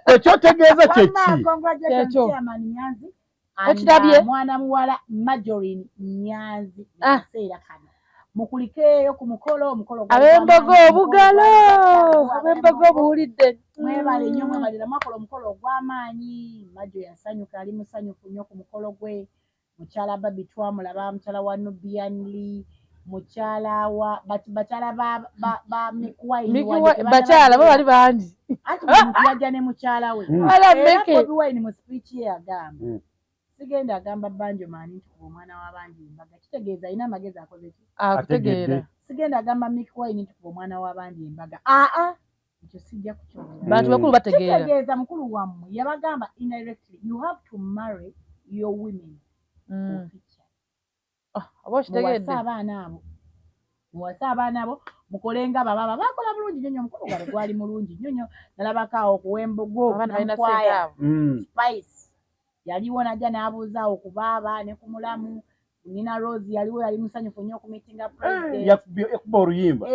ekyotegeeza kyeki
okitabye
mwana muwala Marjorie Nyanzi akaseera kano mukulikeeyo ku mukolo
ab'embogo obugalo ab'embogo obuwulidde
mwebale nnyo mwebalira mwakola omukolo ogw'amaanyi Majo yasanyuka ali musanyufu nnyo ku mukolo gwe mukyala Babi twamulaba mukyala wa Nubian Lee mukyala wa bakyala ba Mikuwaini
bakyala bo bali bangi
anti muntu yajja ne mukyala we Bobi Wine mu speech ye agamba sigenda agamba Banjo Maani nti kuba omwana w'abandi embaga kitegeeza alina amagezi akoze ki
akutegeera
sigenda agamba Mikuwaini nti kuba omwana w'abandi embaga ekyo sijja kukyogera
bantu bakulu bategeera
kitegeeza mukulu wammwe yabagamba indirectly you have to marry your women
oba okitegedde
muwasa abaana abo mukolenga baba bakola bulungi nnyo omukolo gwabwe gwali mulungi nnyo nalabako okuwa embogo nkwaya spice yaliwo najja n'abuuzaawo ku baaba ne ku mulamu Nina Rose yaliwo yali musanyufu nnyo ku meetinga president
yakuba oluyimba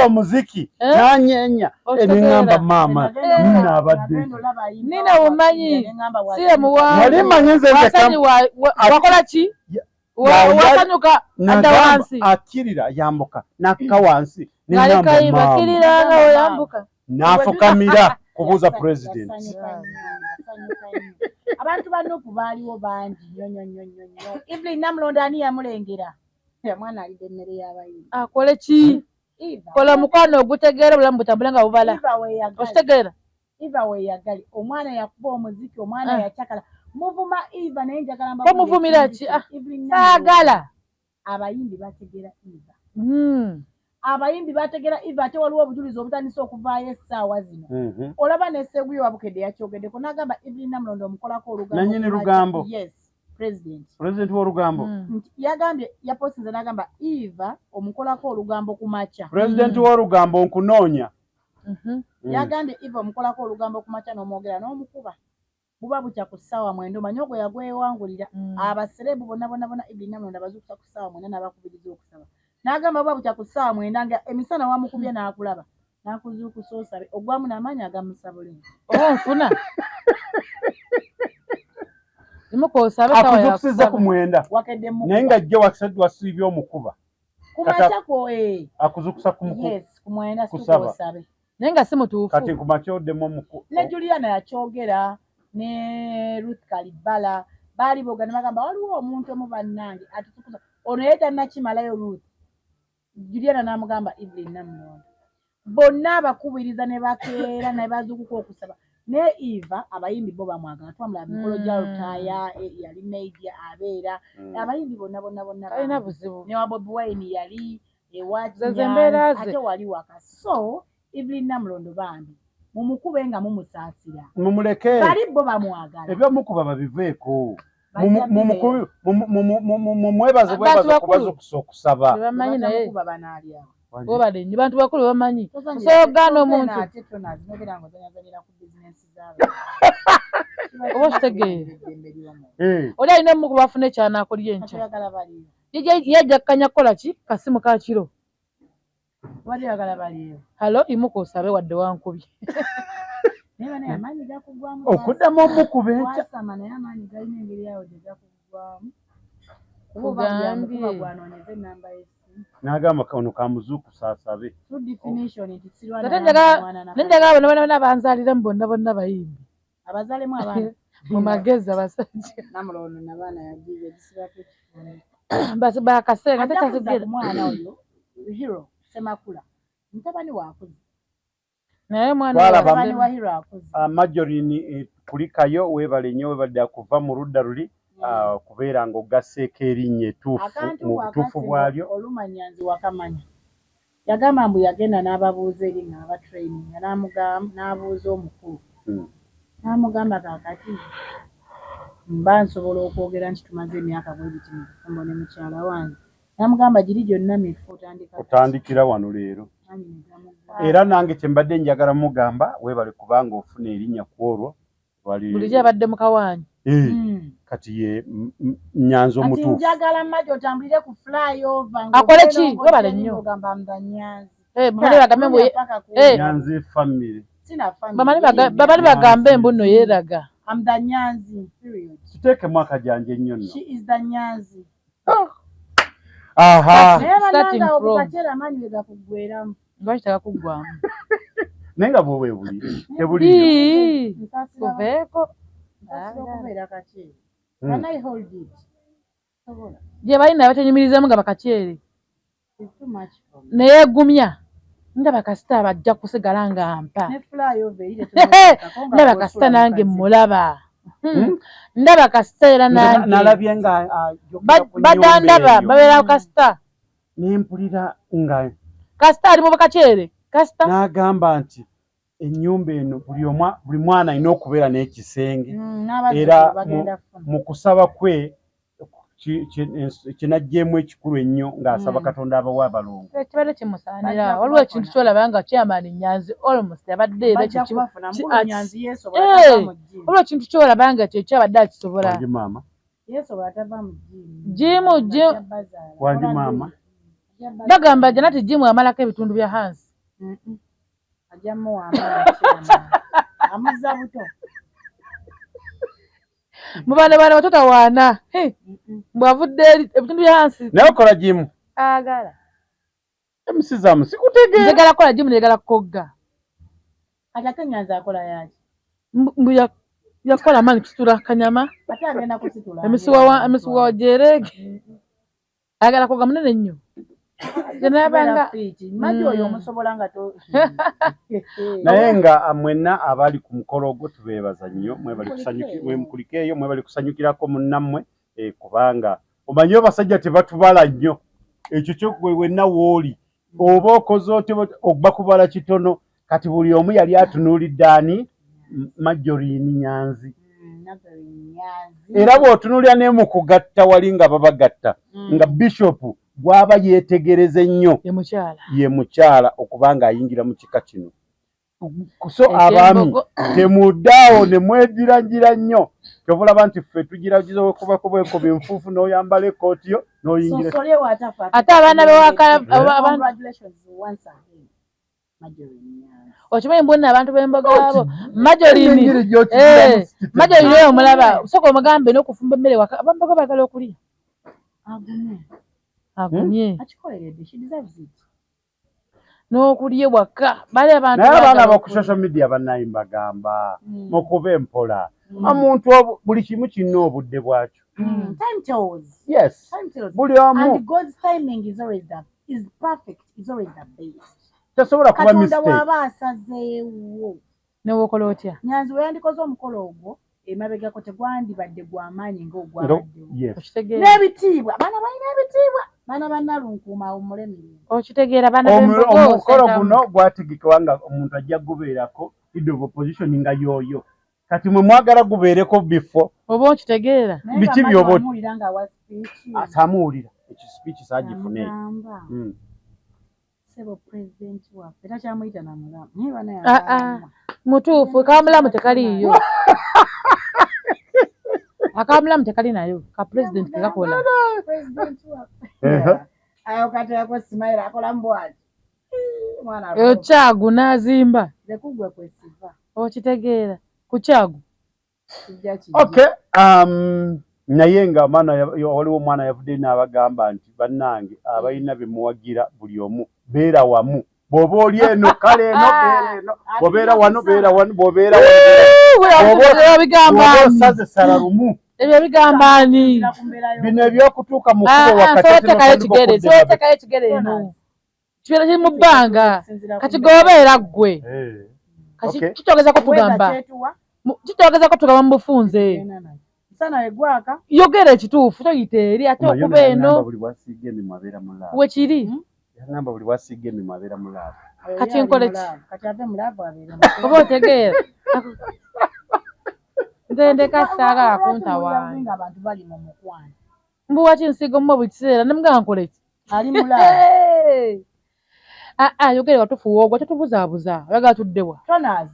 omuziki nanyenya eneŋŋamba maama nina abadde
nina bumanyi siye
muwangawasanyi
wakola ki wasanyuka adda wansi
akirira yambuka nakka wansi
nalikayibakiriranga oyambuka
nafukamira kubuuza president
abantu bannoku baaliwo bangi nnyo Evelyn Namulondo ani yamulengera mwana alidde emmere y'abayimbi
akole ki kola mukwano ogutegeera obulamu butambule nga bubala okitegeera
Eva weyagali omwana yakuba omuziki omwana yakyakala muvuma Eva naye njagala
bamuvumira ki saagala
abayimbi bategeera Eva abayimbi bategeera Eva ate waliwo obujulizi obutandise okuvaayo essaawa zino olaba ne Sseguye Wabukedde yakyogeddeko n'agamba Evelyn Namulondo omukolako olugambo
nanyini lugambo
president
w'olugambo
yagambye yaposinze n'agamba Eva omukolako olugambo ku makya
president w'olugambo nkunoonya
yagambye Eva omukolako olugambo ku makya n'omwogera n'omukuba buba bukya ku ssaawa 9 omanyi ogwo yagwewangulira abaserebu bonna Evelyn Namulondo abazuukusa ku ssaawa 9 n'abakubiriza okusaba n'agamba buba bukya ku ssaawa 9 nga emisana wamukubye n'akulaba n'akuzuukusa osabe ogwamu n'amaanyi agamusabule
oba nfuna
akuzukusiza ku 9 naye nga jje wasiibye omukuba
kumakyako
akuzukusa ku
9 osabe
naye nga si mutuufu
kati kumakyoddemu omukuba
ne Juliana yakyogera ne Ruth Kalibala baali boga ne bagamba waliwo omuntu omu bannange atutukuza ono ye tannakimalayo Ruth Juliana n'amugamba Evelyn Namulondo bonna abakubiriza ne bakeera ne bazuukuka okusaba ne Eva abayimbi bo bamwagala twamulaba mikolo gya lutaaya yali media abeera abayimbi bonna
alina buzibu
ne wa Bobi Wine yali ate wali waka so Evelyn Namulondo bambi mumukube nga mumusaasira
mumuleke
bali bo bamwagala
ebyomukuba babiveeko mumwebaze kubazukusa okusaba
bamanyi naye obadde nnyo bantu bakulu bamanyi osobogaana omuntu oba okitegeere oli alina omu ku bafuna ekyanaakolya enkya yajjakkanya kukola ki kasimu ka kiro halo imuka osabe wadde wankubye
okuddamu omukube enkya n'agamba ono kamuzuukusa asabe
nenjagala bonna banzaaliramu bonna bayimbi
abazaalemu abaana
mu magezi abasajja
Namulondo n'abaana yagiye gisibako
bakasenga tekazigera
mwana oyo Hero Semakula mutabani waakuze
naye
mwana wa Hero akuze
Marjorie kulikayo webale nnyo webadde akuva mu ludda luli kubeera ng'ogasseeko erinnya ettuufu mu butuufu bwalyo.
Oluma Nyanzi wakamanya yagamba mbu yagenda n'ababuuza eri nga abatraininga n'abuuza omukulu n'amugamba kaakati mba nsobola okwogera nti tumaze emyaka bwe biti mu kufumbo ne mukyala wange n'amugamba giri gyonna mifu
otandikira wano leero era nange kye mbadde njagala mugamba weebale kubanga ofuna erinnya ku olwo
bulijjo abadde mukawaanyi
kati ye Nyanzi omutuufu
njagala mmaji otambulire ku flyover
akole ki webale nnyo
ogamba Nyanzi
bamale bagambe
Nyanzi family
bamale bagambe embu nno yeeraga
I'm the Nyanzi period
kiteekemu akajanja ennyo nno
she is the Nyanzi
starting from
kachera manyi wega kugweramu
lwaki tagakuggwamu
naye nga bwoba ebuli tebuliyo
kuveeko
okubeera kaceere can I hold it
gye balina abatenyumirizamu nga bakaceere
it's too much for me
neyeegumya ndaba kasita bajja kusigala nga mpa
ne flyover ile
ndaba kasita nange mulaba ndaba kasita era nange
nalabye nga
badandaba babeera kasita
nempulira nga
kasita ali mu bakaceere kasita
n'agamba nti ennyumba eno buli mwana alina okubeera n'ekisenge era mu kusaba kwe kinajjeemu ekikulu ennyo ng'asaba Katonda abawa abalongo
ekibadde kimusaanira waliwo ekintu kyolaba nga Chairman Nyanzi almost abadde era waliwo ekintu kyolaba nga kyekyo abadde akisobola
wangi maama
jimu
wangi maama
bagamba Janati jimu amalako ebitundu bya Hansi
amuza buto
mubana bana watoto wana mbwavudde ebitundu bya Hansi
naye okola jimu
agala
emusizamu sikutegeera
njagala kola jimu njagala kogga
ate Nyanzi akola yaki
mbu yakola mani kusitula kanyama
ate agenda kusitula
emisuwa jerege agala kogga munene nnyo
Jenabanga maji oyo omusobola nga to
naye nga mwenna abali ku mukolo ogwo tubeebaza nnyo mwebali kusanyukirako munnammwe kubanga omanyi abasajja tebatubala nnyo ekyo kyogwe wenna wooli oba okoze okuba kubala kitono kati buli omu yali atunuulidde ani Majorini Nyanzi era bw'otunuulira ne mu kugatta wali nga babagatta nga bishopu gwaba yetegereze nnyo ye mukyala okubanga ayingira mu kika kino so abaami temuddaawo ne mwedirangira nnyo kyovulaba nti ffe tugiragiza okubako bweko binfuufu n'oyambala ekooti yo n'oyingira
ate abaana bewaka okimanyi mbona abantu b'emboga abo Majorini oyo omulaba soka omugambe n'okufumba emmere waka abamboga bagala okulya agumye n'okulya waka bali abantu
naye abaana abo ku social media bannayi mbagamba okuba empola omuntu buli kimu kirina obudde bwakyo buli omu tasobola kuba
waba asazeewo
newokola otya
Nyanzi weyandikoze omukolo ogwo emabegako tegwandibadde gw'amaanyi ng'ogwabaddewo n'ebitiibwa abaana balina ebitiibwa baana bannalunkuuma omulemi
okitegeera
omukolo guno gwategekebwa nga omuntu ajja gubeerako leader of opposition nga yooyo kati mwe mwagala gubeereko bifo
oba okitegeera
biki byoba asamuwulira ekyo speech saagifune
sebo president waffe era kyamuyita namulamu
mutuufu kamulamu tekaliiyo akamulamu tekali nayo ka president kekakola
ayo kati yako Simaira akola mbwati
yo Kyagu n'azimba
zekugwe kwesiva
okitegeera ku Kyagu
okay naye nga waliwo omwana yavudde n'abagamba nti bannange abalina bemuwagira buli omu beera wamu bw'oba oli eno kale eno beera eno bw'obeera wano beera wano bw'obeera osaze sala lumu
ebyo bigambani
bino ebyokutuuka mu kubo wakati
sootekayo ekigere eno kibeera kiri mu bbanga kati goobeera ggwe kitwogeza ko tugamba mu bufunze
Sana egwaka.
Yogera ekituufu toyite eri ate okuba eno.
Buli wasiige emimwa abeera mulaavu.
Wekiri.
Yangamba buli wasiige emimwa abeera mulaavu.
Kati nkole ki?
Kati ate mulaavu abeera.
Oba otegeera. Ndendeka saagala kuntawaanya.
Nga abantu bali mu mukwano.
Mbuwa kinsigo mu buli kiseera nemugamba nkole ki?
Ali mulaavu.
Yogera watufuwa ogwo tetubuzaabuza oyagala tuddewa.
Tonas.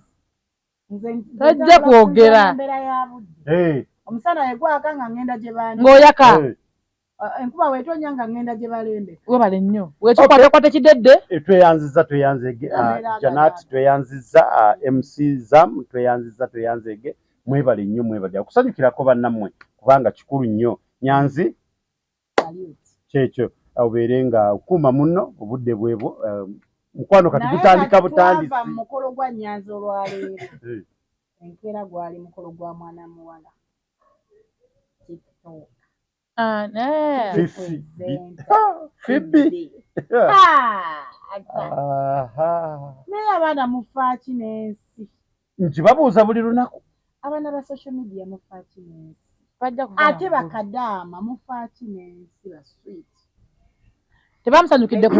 Tajja kwogera.
Omusana egwaka nga ngenda gye bandi.
Ng'oyaka.
Enkuba weetonya nga ngenda gye balembe.
Webale nnyo. Wekikwata kidedde.
Tweyanziza Janat tweyanziza MC Zam tweyanzege mwebale nnyo mwebale. Okusanyukirako bannammwe kubanga kikulu nnyo. Nyanzi kyekyo obeere nga okuuma munno obudde bwebwo mukwano kati gutandika butandisi.
Naye mukolo gwa Nyanzi olwaleero. Enkeera gwali mukolo gwa mwana muwala. TikTok.
Phoebe.
Naye abaana mufaaki n'ensi.
Nti babuuza buli lunaku.
Abaana ba social media mufaaki n'ensi. Ate bakadaama mufaaki n'ensi ba sweet.
Tebamusanyukiddeko.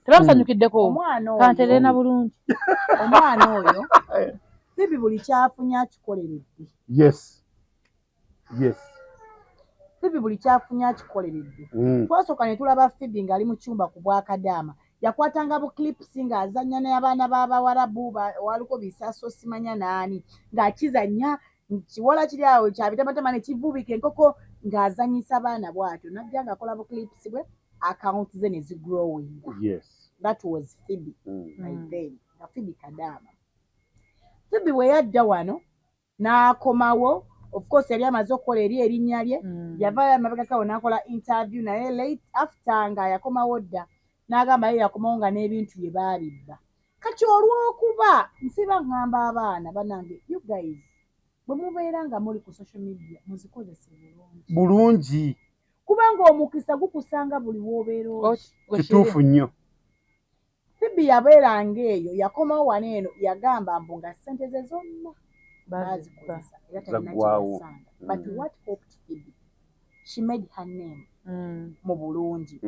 Tebamusanyukiddeko. Kanterena bulungi.
Omwana oyo Phoebe buli kyafunye akikoleredde.
Yes.
Phoebe buli kyafunye akikoleredde. Twasooka ne tulaba Phoebe ng'ali mu cyumba ku bwakadaama. Yakwatanga bu clips ng'azannya n'abaana b'Abawarabu waliko bisaaso simanya naani ng'akizannya kiwola kiri awo kyabitamatama ne kivubika enkoko ng'azannyisa baana bw'atyo najja ng'akola bu clips bwe account ze ne zigrowing.
Yes.
That was Phoebe. Right then. Na Phoebe kadaama. Phoebe bwe yadda wano n'akomawo of course yali amaze okukola eri erinnya lye yavaayo amabegakawo n'akola interview naye late after nga yakomawo dda n'agamba ye yakomawo nga n'ebintu bye baabibba. Kati olw'okuba nsiba ngamba abaana banange you guys bwe mubeera nga muli ku social media muzikozese bulungi. Kubanga omukisa gukusanga buli w'obeera
kituufu nnyo.
Phoebe yabeeranga eyo yakomawo wano eno yagamba mbu nga ssente ze zonna bazikozesa era talina kyeyasanga. But what helped Phoebe? She made her name mu bulungi.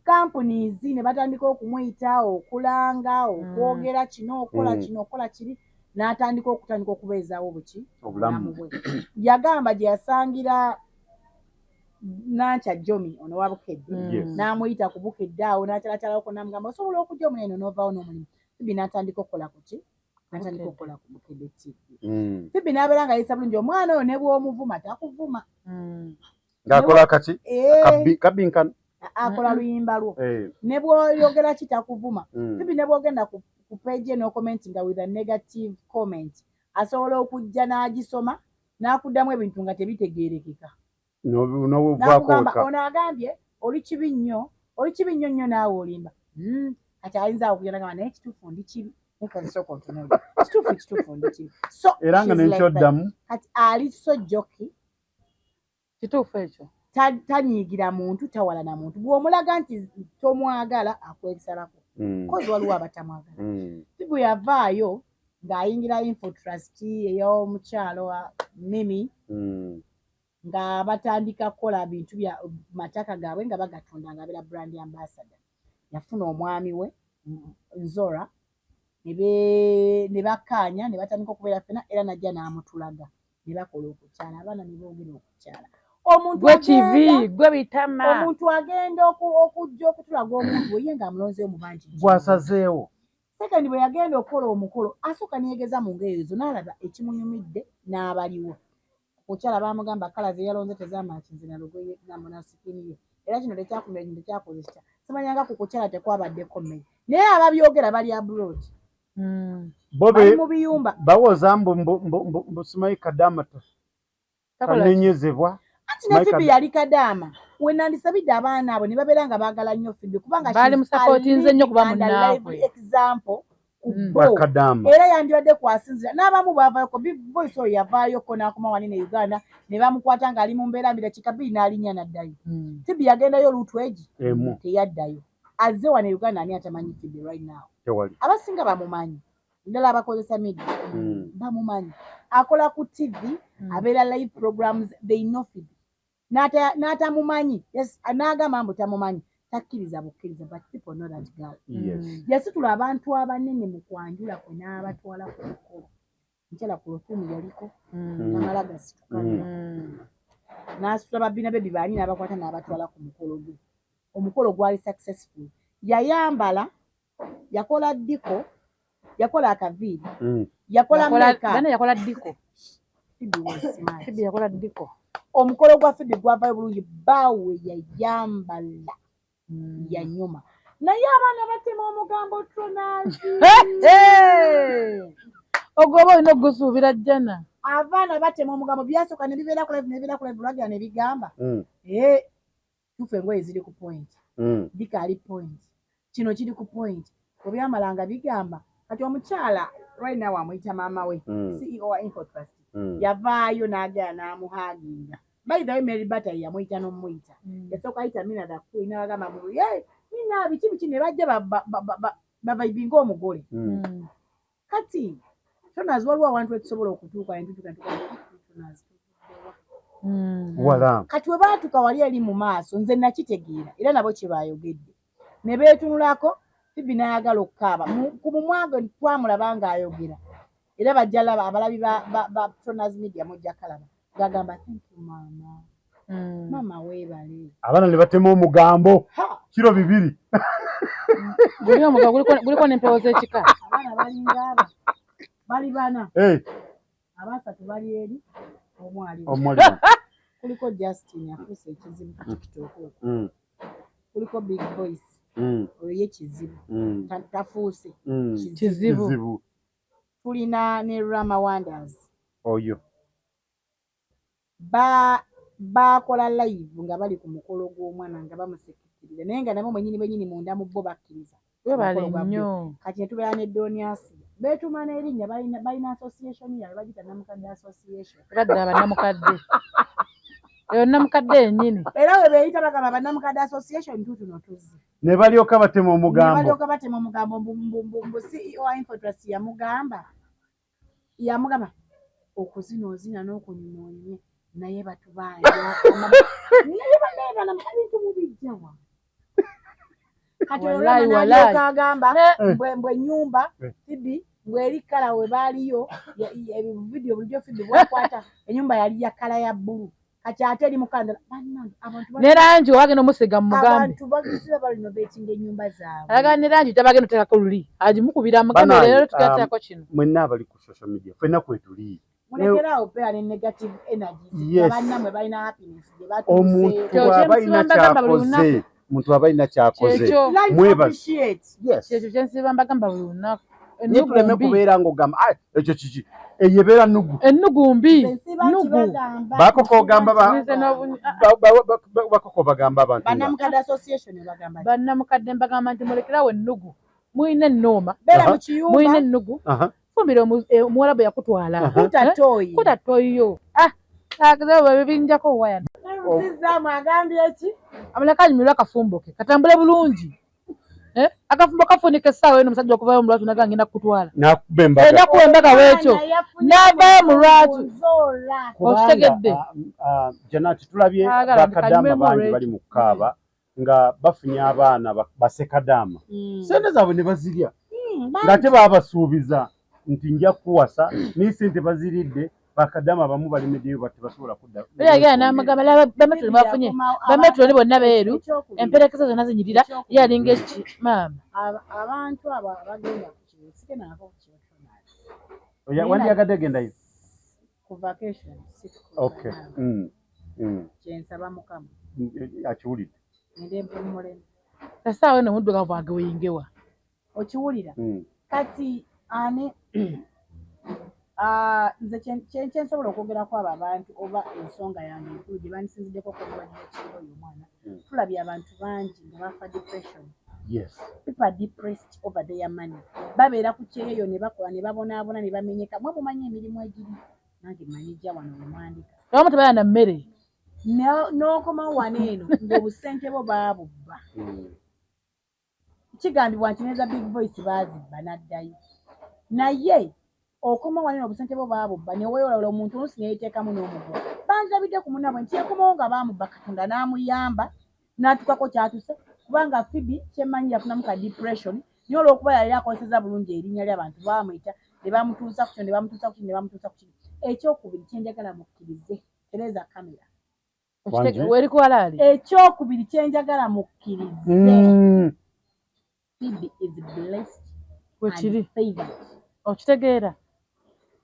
Companies ne batandika okumuyita okulanga okwogera kino okola kino okola kiri n'atandika okubeezaawo buki obulamu bwe. Yagamba gye yasangira Nancha Jomi ono wa Bukedde n'amuyita ku Bukedde awo n'akyalakyalako n'amugamba osobola okujja omuno eno n'ovaawo n'omulimu. Phoebe n'atandika okukola ku ki? N'atandika okukola ku Bukedde TV. Phoebe n'abeera nga yisa bulungi omwana oyo ne bw'omuvuma takuvuma.
Ng'akola kaki? Kabinkano.
Akola luyimba lwo. Ne bw'oyogera kitakuvuma. Phoebe ne bw'ogenda ku page n'okomentinga with a negative comment asobola okujja n'agisoma n'akuddamu ebintu nga tebitegeerekeka.
N'obuvaako
ono agambye oli kibi nnyo nnyo naawe olimba. Kati ayinza okujja n'agamba naye kituufu ndi kibi. Nekalisooka ontunuulira. Kituufu ndi kibi. So
era nga n'ekyoddamu.
Kati ali so joki.
Kituufu ekyo.
Tanyiigira muntu tawalana muntu. Bw'omulaga nti tomwagala akwesalako. Kozi waliwo abatamwagala. Phoebe yavaayo ng'ayingira Infotrust ey'omukyalo wa Mimi nga batandika kukola bintu bya mataka gaabwe nga bagatunda nga abeera brand ambassador. Yafuna omwami we Nzora ne bakkaanya ne batandika okubeera ffena era najja n'amutulaga ne bakola okukyala abaana ne boogera okukyala. Omuntu agenda okujja okutulaga omuntu we ye ng'amulonzeewo mu bangi
bw'asazeewo.
Second bwe yagenda okukola omukolo asooka neegeza mu ngeri ezo n'alaba ekimunyumidde n'abaliwo. Okukyala baamugamba kala ze yalonze tezaamatchinze na lugoye na sikini ye. Era kino tekyakumira kino tekyakozesa. Simanyanga ku kukyala tekwabaddeko mmere. Naye ababyogera bali abroad.
Bobe
mu biyumba.
Bawoza mbu Simayi Kadaama kanenyezebwa.
Anti ne Phoebe yali Kadaama. We nandisabidde abaana abo ne babeera nga baagala nnyo Phoebe kubanga
bali musapootinze nnyo kuba munnaabwe.
Example.
Era
yandibadde kwasinzira n'abamu baavaayoko Big Voice oyo yavaayoko n'akoma wani ne Uganda ne bamukwata ng'ali mu mbeera mbi dakiika bbiri n'alinnya n'addayo. Phoebe yagendayo olutwegi teyaddayo. Azze wano e Uganda ani atamanyi Phoebe right now? Abasinga bamumanyi. ndala abakozesa media bamumanyi akola ku TV abeera live programs they know Phoebe n'atamumanyi yes n'agamba mbu tamumanyi takkiriza bukkiriza but people know that girl yasitula abantu abanene mu kwanjula kwe n'abatwala ku mukolo nkyala ku lutumu yaliko namala gasitukana n'asitula babbina be bibaani n'abakwata n'abatwala ku mukolo gwe omukolo gwali successful yayambala yakola diko yakola akaviiri yakola makeup
yakola diko
Phoebe
yakola diko
omukolo gwa Phoebe gwavayo bulungi bawe yayambala yanyuma naye abaana batema omugambo Tronazi
ogoba olina okugusuubira jjana
abaana batema omugambo byasooka ne bibeera ku live lwagira ne bigamba tufe engoye ziri ku point bikaali point kino kiri ku point obyamalanga bigamba kati omukyala right now amuyita maama we CEO wa Infotrust yavaayo n'agala n'amuhaaginga by the way Mary Bata yamuyita n'omuyita yasooka ayita Mina the Queen n'abagamba mu Mina biki ne bajja bavaibinga omugole kati Tronazi waliwo awantu etusobola okutuuka
wala
kati we baatuuka wali eri mu maaso nze nakitegeera era nabo kye baayogedde ne beetunulako Phoebe n'ayagala okukaaba ku mumwago twamulaba ng'ayogera era bajja laba abalabi ba Tronazi media mujja kalaba gagamba thank you mama mama weebale
abaana ne batema omugambo kiro 2
guliko n'empewo z'ekika
abaana balinga aba bali bana abasatu bali eri omwali kuliko Justin afuuse ekizibu ku TikTok kuliko Big Voice oyo ye kizibu tafuuse
kizibu
tulina ne Rama Wonders
oyo
bakola live nga bali ku mukolo gw'omwana nga bamusekitirira naye nga nabo mwenyini munda mu bo bakkiriza
bali nnyo
kati ne tubeera ne Doniasi beetuma n'erinnya balina association yaabwe bagita Namukadde association
badda bannamukadde eyo Namukadde yennyini
era we beeyita bagamba bannamukadde association tutuno tuzzi
ne balyoka batema omugambo
mbu CEO wa Infotrust yamugamba okuzina ozina n'okunyumaonyumye naye batubanja naye bana ebintu mubijjawa kati olwagamba mbwe ennyumba Phoebe bw'eri kala we baaliyo vidiyo bulijjo Phoebe bwakwata ennyumba yali ya kala ya bbulu kati ate eri mukandala
ne langi owagenda omusiga mu mugambe
abantu bagisiba balinobeetinga ennyumba zaabwe
alaga ne langi tabagenda oteekako luli agimukubira mugambe leero tukyatako kino
mwenna abali ku social media ffenna kwetuli
mulekerawo peera ne negative energies abannamwe balina happiness gye
omuntu aba alina kyakoze omuntu aba alina kyakoze
mwebaze
kyekyo kyensiba mbagamba buli lunaku
naye tuleme kubeera ng'ogamba ekyo kiki eyo ebeera nnugu
ennugu mbi
bakoko ogamba bakoko bagamba abantu
bannamukadde association bagamba
bannamukadde mbagamba nti mulekerawo ennugu muyina ennooma
beera mu kiyumba
muyina ennugu fumbira omuwala bwe yakutwala kutattoyiyo bibinjako waya
Sizaamu agambye eki
amuleka anyumirwe akafumbo ke katambule bulungi akafumbo kafunika essaawa eno omusajja okuvayo mu lwatu naga ngenda kukutwala enakuwa embaga weekyo n'avaayo mu lwatu okitegedde
Janati tulabye bakadaama bangi bali mu kukaaba nga bafunye abaana basekadaama sente zaabwe ne bazirya ng'ate baabasuubiza nti nja kuwasa naye sente baziridde bakadaama abamu balemeddeyo batebasobola kudda
yagenda n'amugamba bametro bafunye bametro ne bonna beeru emperekeza zonna zinyirira ye alinga eki maama
abantu abo abagenda ku kibuga sikenako ku kibuga
wandyagadde gendayo
ku vacation
okay
kyensaba mukama
akiwulidde
ngende empumulemu
essaawa eno omuddugavu ageweyingewa
okiwulira kati ani nze kyensobola okwogerako abo abantu oba ensonga yange enkulu gye bandisinziddeko kubaakiro oyo omwana tulabye abantu bangi nga bafa depression people are depressed over their money babeera ku kyeyo ne bakola ne babonaabona ne bamenyeka mwe mumanyi emirimu egiri nange manyijja wano wemwandika
abamu tebalya na mmere
n'okomawo wano eno ng'obusente bo baabubba kigambibwa nti neza Big Voice baazibba n'addayo naye okoma wanene obusente bwo baabubba ne weewola omuntu oluusi ne yeeteekamu n'omugo banjabidde ku munnabwe nti yakomawo nga baamubba Katonda n'amuyamba n'atukako kyatuse kubanga Phoebe kyemmanyi yafunamu ka depression naye olw'okuba yali akozeseza bulungi erinnya ly'abantu baamuyita ne bamutuusa ku kino ne bamutuusa ku kino ne bamutuusa ku kino ekyokubiri kyenjagala mukkirize tereza kamera ekyokubiri kyenjagala mukkirize Phoebe is blessed and favored.
Okitegeera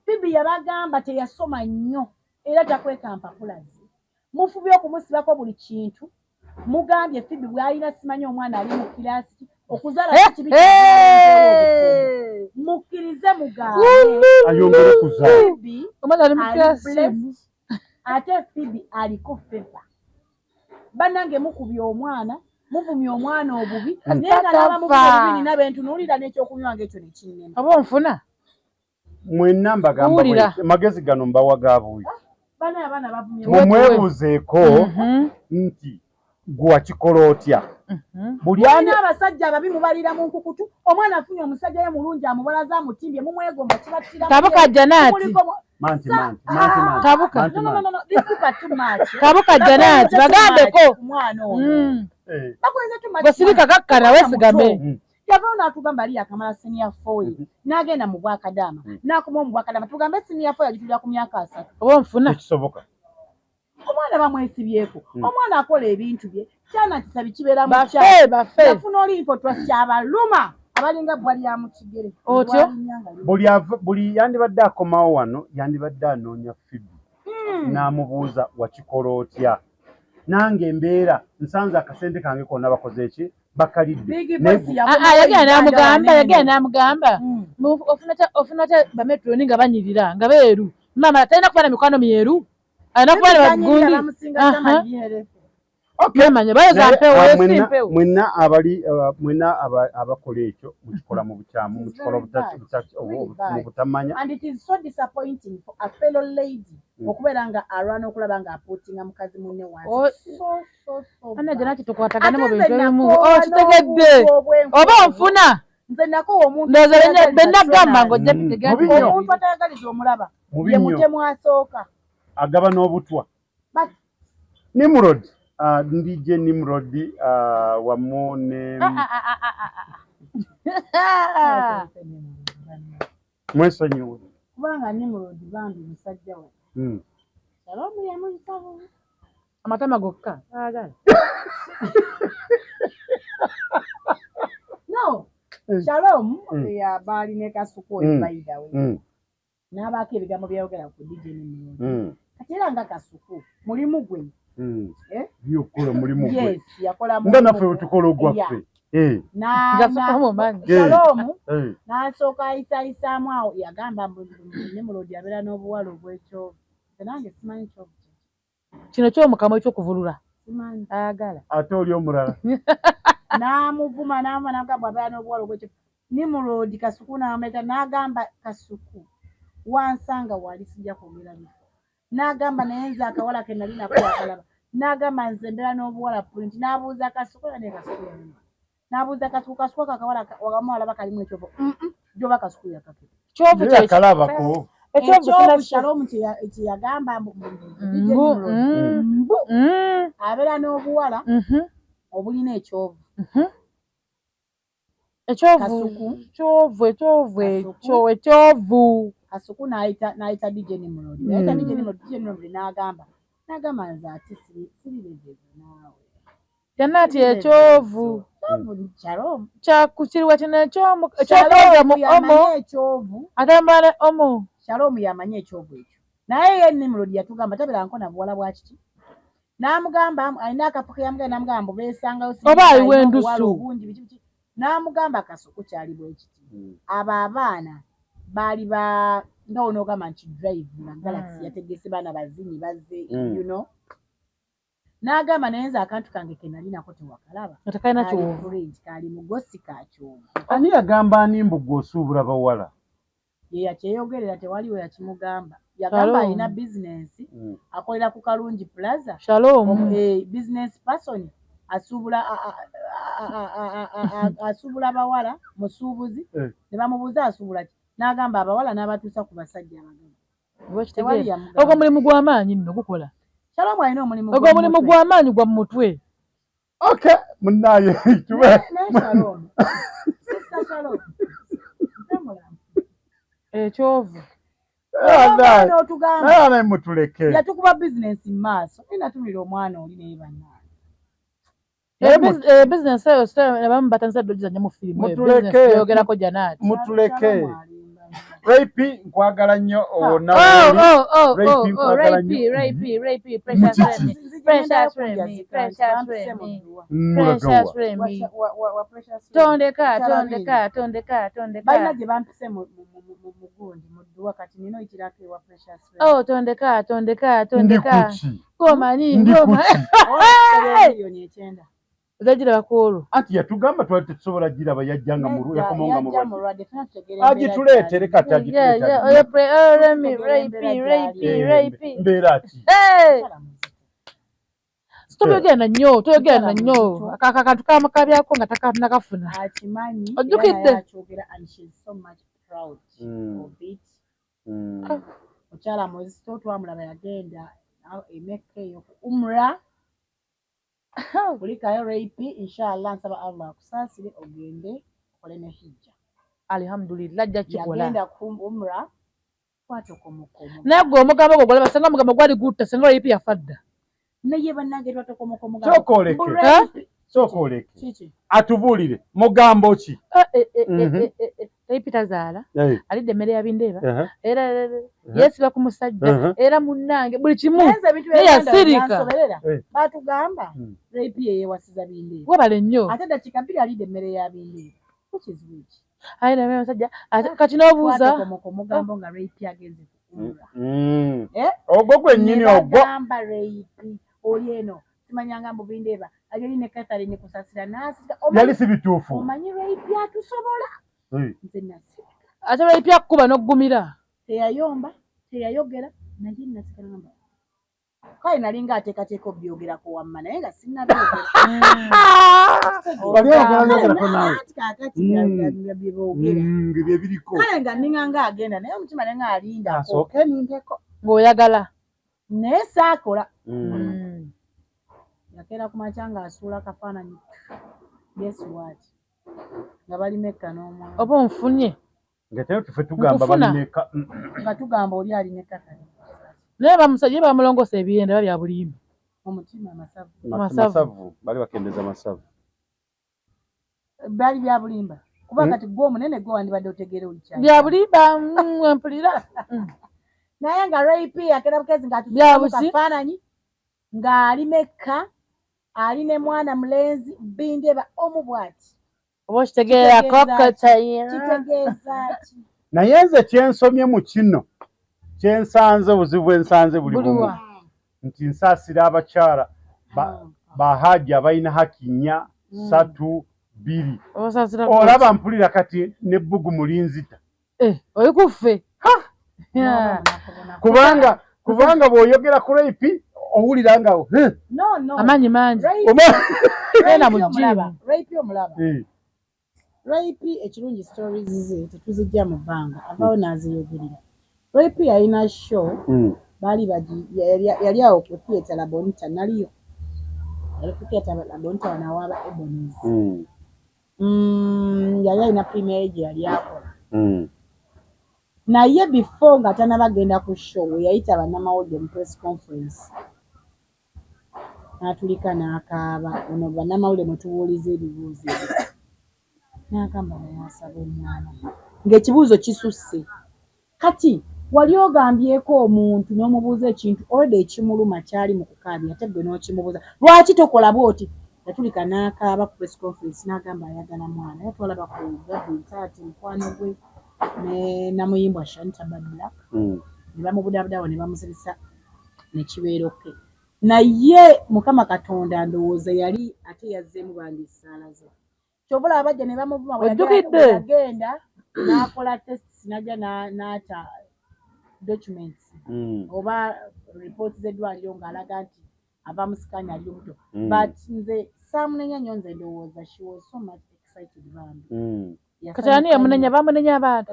Phoebe yabagamba teyasoma nnyo era takweka mpapula ze mufubye okumusibako buli kintu mugambye Phoebe bw'alina simanyi omwana ali mu kiraasi okuzaala kibi mukkirize mugambe
ayongere kuzaala
omwana ali mu kiraasi
ate Phoebe aliko feva bannange mukubye omwana muvumye omwana obubi naye nga n'abamuvuga obubi nina bentunuulira n'ekyokunywa ng'ekyo ne kinnema
oba onfuna
mwenna mbagamba magezi gano mbawa gaabuuyi
bana abaana bavumye
mumwebuuzeeko nti gwe wakikola otya
bulina abasajja ababi mubalira mu nkukutu omwana afunye omusajja ye mulungi amubalaza amutimbye mumwegomba kibattira
kabuka janaati kabuka janaati bagambeko bwesirika kakkana wesigame
yavaawo n'atugamba ali yakamala senior 4 n'agenda mu bwakadaama n'akoma mu bwakadaama tugamba senior 4 yagitulira ku myaka 3
oba nfuna
ekisoboka
omwana bamwesibyeko omwana akola ebintu bye kyana kisabi kibeera mu yafuna olinfo twakyabaluma abalinga bwali ya mu kigere
otyo
buli yandibadde akomawo wano yandibadde anoonya Phoebe n'amubuuza wakikola otya nange embeera nsanze akasente kange konna bakoze eki bakalidde
yagenda n'amugamba ofuna kya bametroni nga banyirira nga beeru mama talina kuba na mikwano myeru alina kuba na bagundi manya bayoza mpewo
mwenna abakola ekyo mukikola mu bukyamu mukikola mu butamanya
and it is so disappointing for a fellow lady okubeera nga alwana okulaba nga apuutinga mukazi munne wansi
anajja tukwatagane mu bintu ebimu kitegedde oba onfuna
nze nako omuntu
benagamba ng'ojja tutegedde
omuntu atayagaliza omulaba ye mutemu asooka
agaba n'obutwa Nimrod ndije Nimrod wamu ne mwesonyiwe
kubanga Nimrod bambi musajja we Shalom ya mwisabu
amatama gokka agala
no Shalom ya bali ne kasuko ebaida we n'abaako ebigambo byayogera ku DJ Nimrod kati era nga kasuku mulimu gwe
by'okukola mulimu gwe
yes yakola
nga naffe wetukola ogwaffe
Shalom n'asooka ayisayisaamu awo yagamba Nimrod abeera n'obuwala obw'ekyovu nange simanyi kyovu
kino ky'omukama eky'okuvulula
simanyi
ayagala
ate oli omulala
n'amuvuma n'agamba abeera n'obuwala obw'ekyovu Nimrod kasuku n'ameta n'agamba kasuku wansanga wali sijja kwogera bifo n'agamba naye nze akawala ke nali nako akalaba n'agamba nze mbeera n'obuwala print n'abuuza kasuku ne kasuku n'abuuza kasuku akawala wagamu alaba kalimu ekyovu gyoba kasuku yakake
kyovu
kyakalabako
ekyovu Shalom kyeyagamba abeera n'obuwala obulina ekyovu
ekyovu
kasuku n'ayita DJ Nimrod n'ayita DJ Nimrod n'agamba nze ati siriregeze naawe
janaati ekyovu
Shalom
kyakukiriwa kino ekyokwega mu omo
ekyovu
atambala omo
Shalom yamanya ekyovu ekyo naye ye Nimrod yatugamba tabeeranko na buwala bwa kiti n'amugamba alina akafu ke yamugamba n'amugamba beesangayo
oba aliwo endusu
n'amugamba kasuku kyali bwe kiti abo abaana baali nga onogamba nti drive na Galaxy yategese baana bazinyi bazze you know n'agamba naye nze akantu kange ke nali nako tewakalaba
atakalina kyovu
kali mugosi ka kyovu
ani yagamba ani mbu gwe osuubula bawala
ye yakyeyogerera tewaliwo yakimugamba yagamba alina bizinensi akolera ku Kalungi Plaza
Shalom
business person asuubula bawala musuubuzi ne bamubuuza asuubula ki n'agamba abawala n'abatuusa ku basajja abagabo.
Ogwo mulimu gw'amaanyi nno gukola.
Shalom alina omulimu
ogwo mulimu gw'amaanyi gwa mu mutwe.
Okay, munnaye tube.
Shalom. Sister Shalom.
Ekyovu.
Naye mutuleke.
Yatukuba business maaso. Inatumira omwana oli naye banna.
Business eyo abamu batandisa dogizanya mu firimu.
Mutuleke.
Yogerako Janati.
Mutuleke. Rape nkwagala nnyo ona.
Rape. Precious Remy. Tondeka.
Balina gye bampise mu gundi mu dduwa kati nino ikirako ewa Precious Remy.
Oh, tondeka. Komanyi.
Miliyoni 9.
Zagira bakulu.
Ati yatugamba twali tetusobola giraba yajjanga mu ruya komonga mu
Rwanda.
Agituleetere kati agituleetere.
Rape.
Mbeera ati.
Toyogera nnyo. Akantu kabyako nga takanakafuna.
Akimanyi.
Ojjukidde.
And she's so much proud of it. Okyala mwezi twamulaba yagenda emeka eyo ku umra. Kulikayo Rape, inshallah nsaba Allah akusaasire ogende okole ne hijja.
Alhamdulillah ajja kikola.
Yagenda ku umra kwatokomokomo.
Nagwe omugamba gwo golaba senga omugamba gwali gutta senga Rape yafadda.
Naye bannange twatokomokomo.
Sokoleke. Atubulire mugambo ki?
Rape tazaala. Alidde emmere ya bindeeba. Era yesiba ku musajja. Era munnange buli kimu. Yasirika.
Batugamba Rape yewasiza bindeeba.
Wabale nnyo.
Ate dakika 2 alidde emmere ya bindeeba. Which?
Ayi na musajja kati n'obuuza.
Mugambo nga Rape yageze ku umra.
Ogwo gwennyini ogwo.
Gamba Rape oli eno simanyanga mu bindeeba. Ageri ne Catherine kusasira nasi.
Yali si bituufu.
Omanyi Rape yatusobola. Nze nasika.
Ate Rape yakkuba n'oggumira.
Teyayomba, teyayogera, naye nasikanga. Kale nalinga ateekateeka obyogerako wamma naye nga sinnabyogera.
Wali ogerako nawe.
Bye biriko. Kale nga ninganga agenda naye omutima nenga alinda.
Asooke nindeko.
Ng'oyagala.
Naye saakola. Yakera ku macanga asuula kafaananyi. Guess what? Nga bali mekka n'omwana.
Oba onfunye.
Ngatero tufe tugamba bali mekka.
Nga tugamba oli ali mekka kale.
Naye bamusajja bamulongosa ebiyenda bya bulimba.
Omutima amasavu.
Masavu. Bali bakendeza masavu.
Bali bya bulimba. Kuba kati gwo munene gwo wandibadde otegeera oli kyali.
Bya bulimba mpulira.
Naye nga Rape yakera bukezi nga atusiba kafaananyi. Nga ali mekka. Ali ne mwana mulenzi bindeeba omubwati.
Oba kitegeera kokotayira.
Kitegeeza ki?
Naye nze kyensomye mu kino. Kyensanze obuzibu ensanze buli bumu. Nti nsaasira abakyala bahaji abalina haki 4, 3, 2. Olaba mpulira kati nebbugu mulinzita.
Oli kufe.
Kubanga bw'oyogera ku Rape owulira nga
no
amanyi mangi.
Rape omulaba. Rape ekirungi stories ze tetuzijja mu bbanga avaawo n'aziyogerera. Rape yalina show yali awo ku theatre La Bonita naliyo. Yali ku theatre La Bonita wanawaaba Ebonies. Yali alina premiere gye yali akola. Naye before nga tanabagenda ku show yayita bannamawulire mu press conference. N'atulika n'akaaba ono bannamawulire mwe tubuuliza ebibuuzo ebyo. N'agamba yasaba omwana. Ng'ekibuuzo kisusse. Kati wali ogambyeko omuntu n'omubuuza ekintu already ekimuluma kyali mu kukaabya ate gwe n'okimubuuza. Lwaki tokola bw'oti? Yatulika n'akaaba ku press conference n'agamba ayagala mwana. Yatwalaba ku Gavin mukwano gwe ne namuyimbwa Shanta Badla. Ne bamubudaabudawo ne bamusirisa ne kibeeroke. Naye Mukama Katonda ndowooza yali ate yazzeemu bandi essaala ze. Kyobula abajja ne bamuvuma yagenda n'akola tests najja n'ata documents oba reports z'eddwaliro ng'alaga nti ava mu sikaani ali omuto. But nze saamunenya nnyo nze ndowooza she was so much excited bambi.
Kati ani yamunenya bamunenya abantu?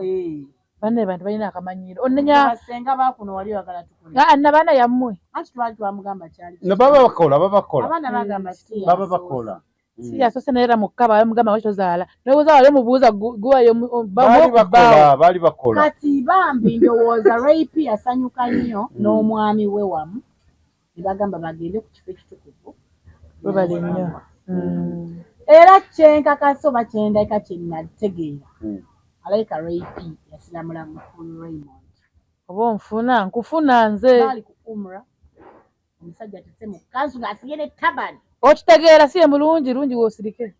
banne bantu balina akamanyiro onenya
basenga bakuno wali wagala tukule
nabana yammwe
anti twali twamugamba kyali
no baba bakola
abana bagamba si
baba bakola
si yasose naera mukaba bamugamba wakitozaala nobuuza wali mubuuza guwayo
bali bakola
kati bambi ndowooza rape yasanyuka nnyo n'omwami we wamu ne bagamba bagende ku kifo ekitukuvu
webali nnyo
era kyenkakasa oba kyendayika kyenategeera alayika rape yasiramula mukulu Raymond
oba nkufuna nze
baali ku umra omusajja atese mu kanzu ng'asibye ne tabani
okitegeera si ye mulungi lungi woosirike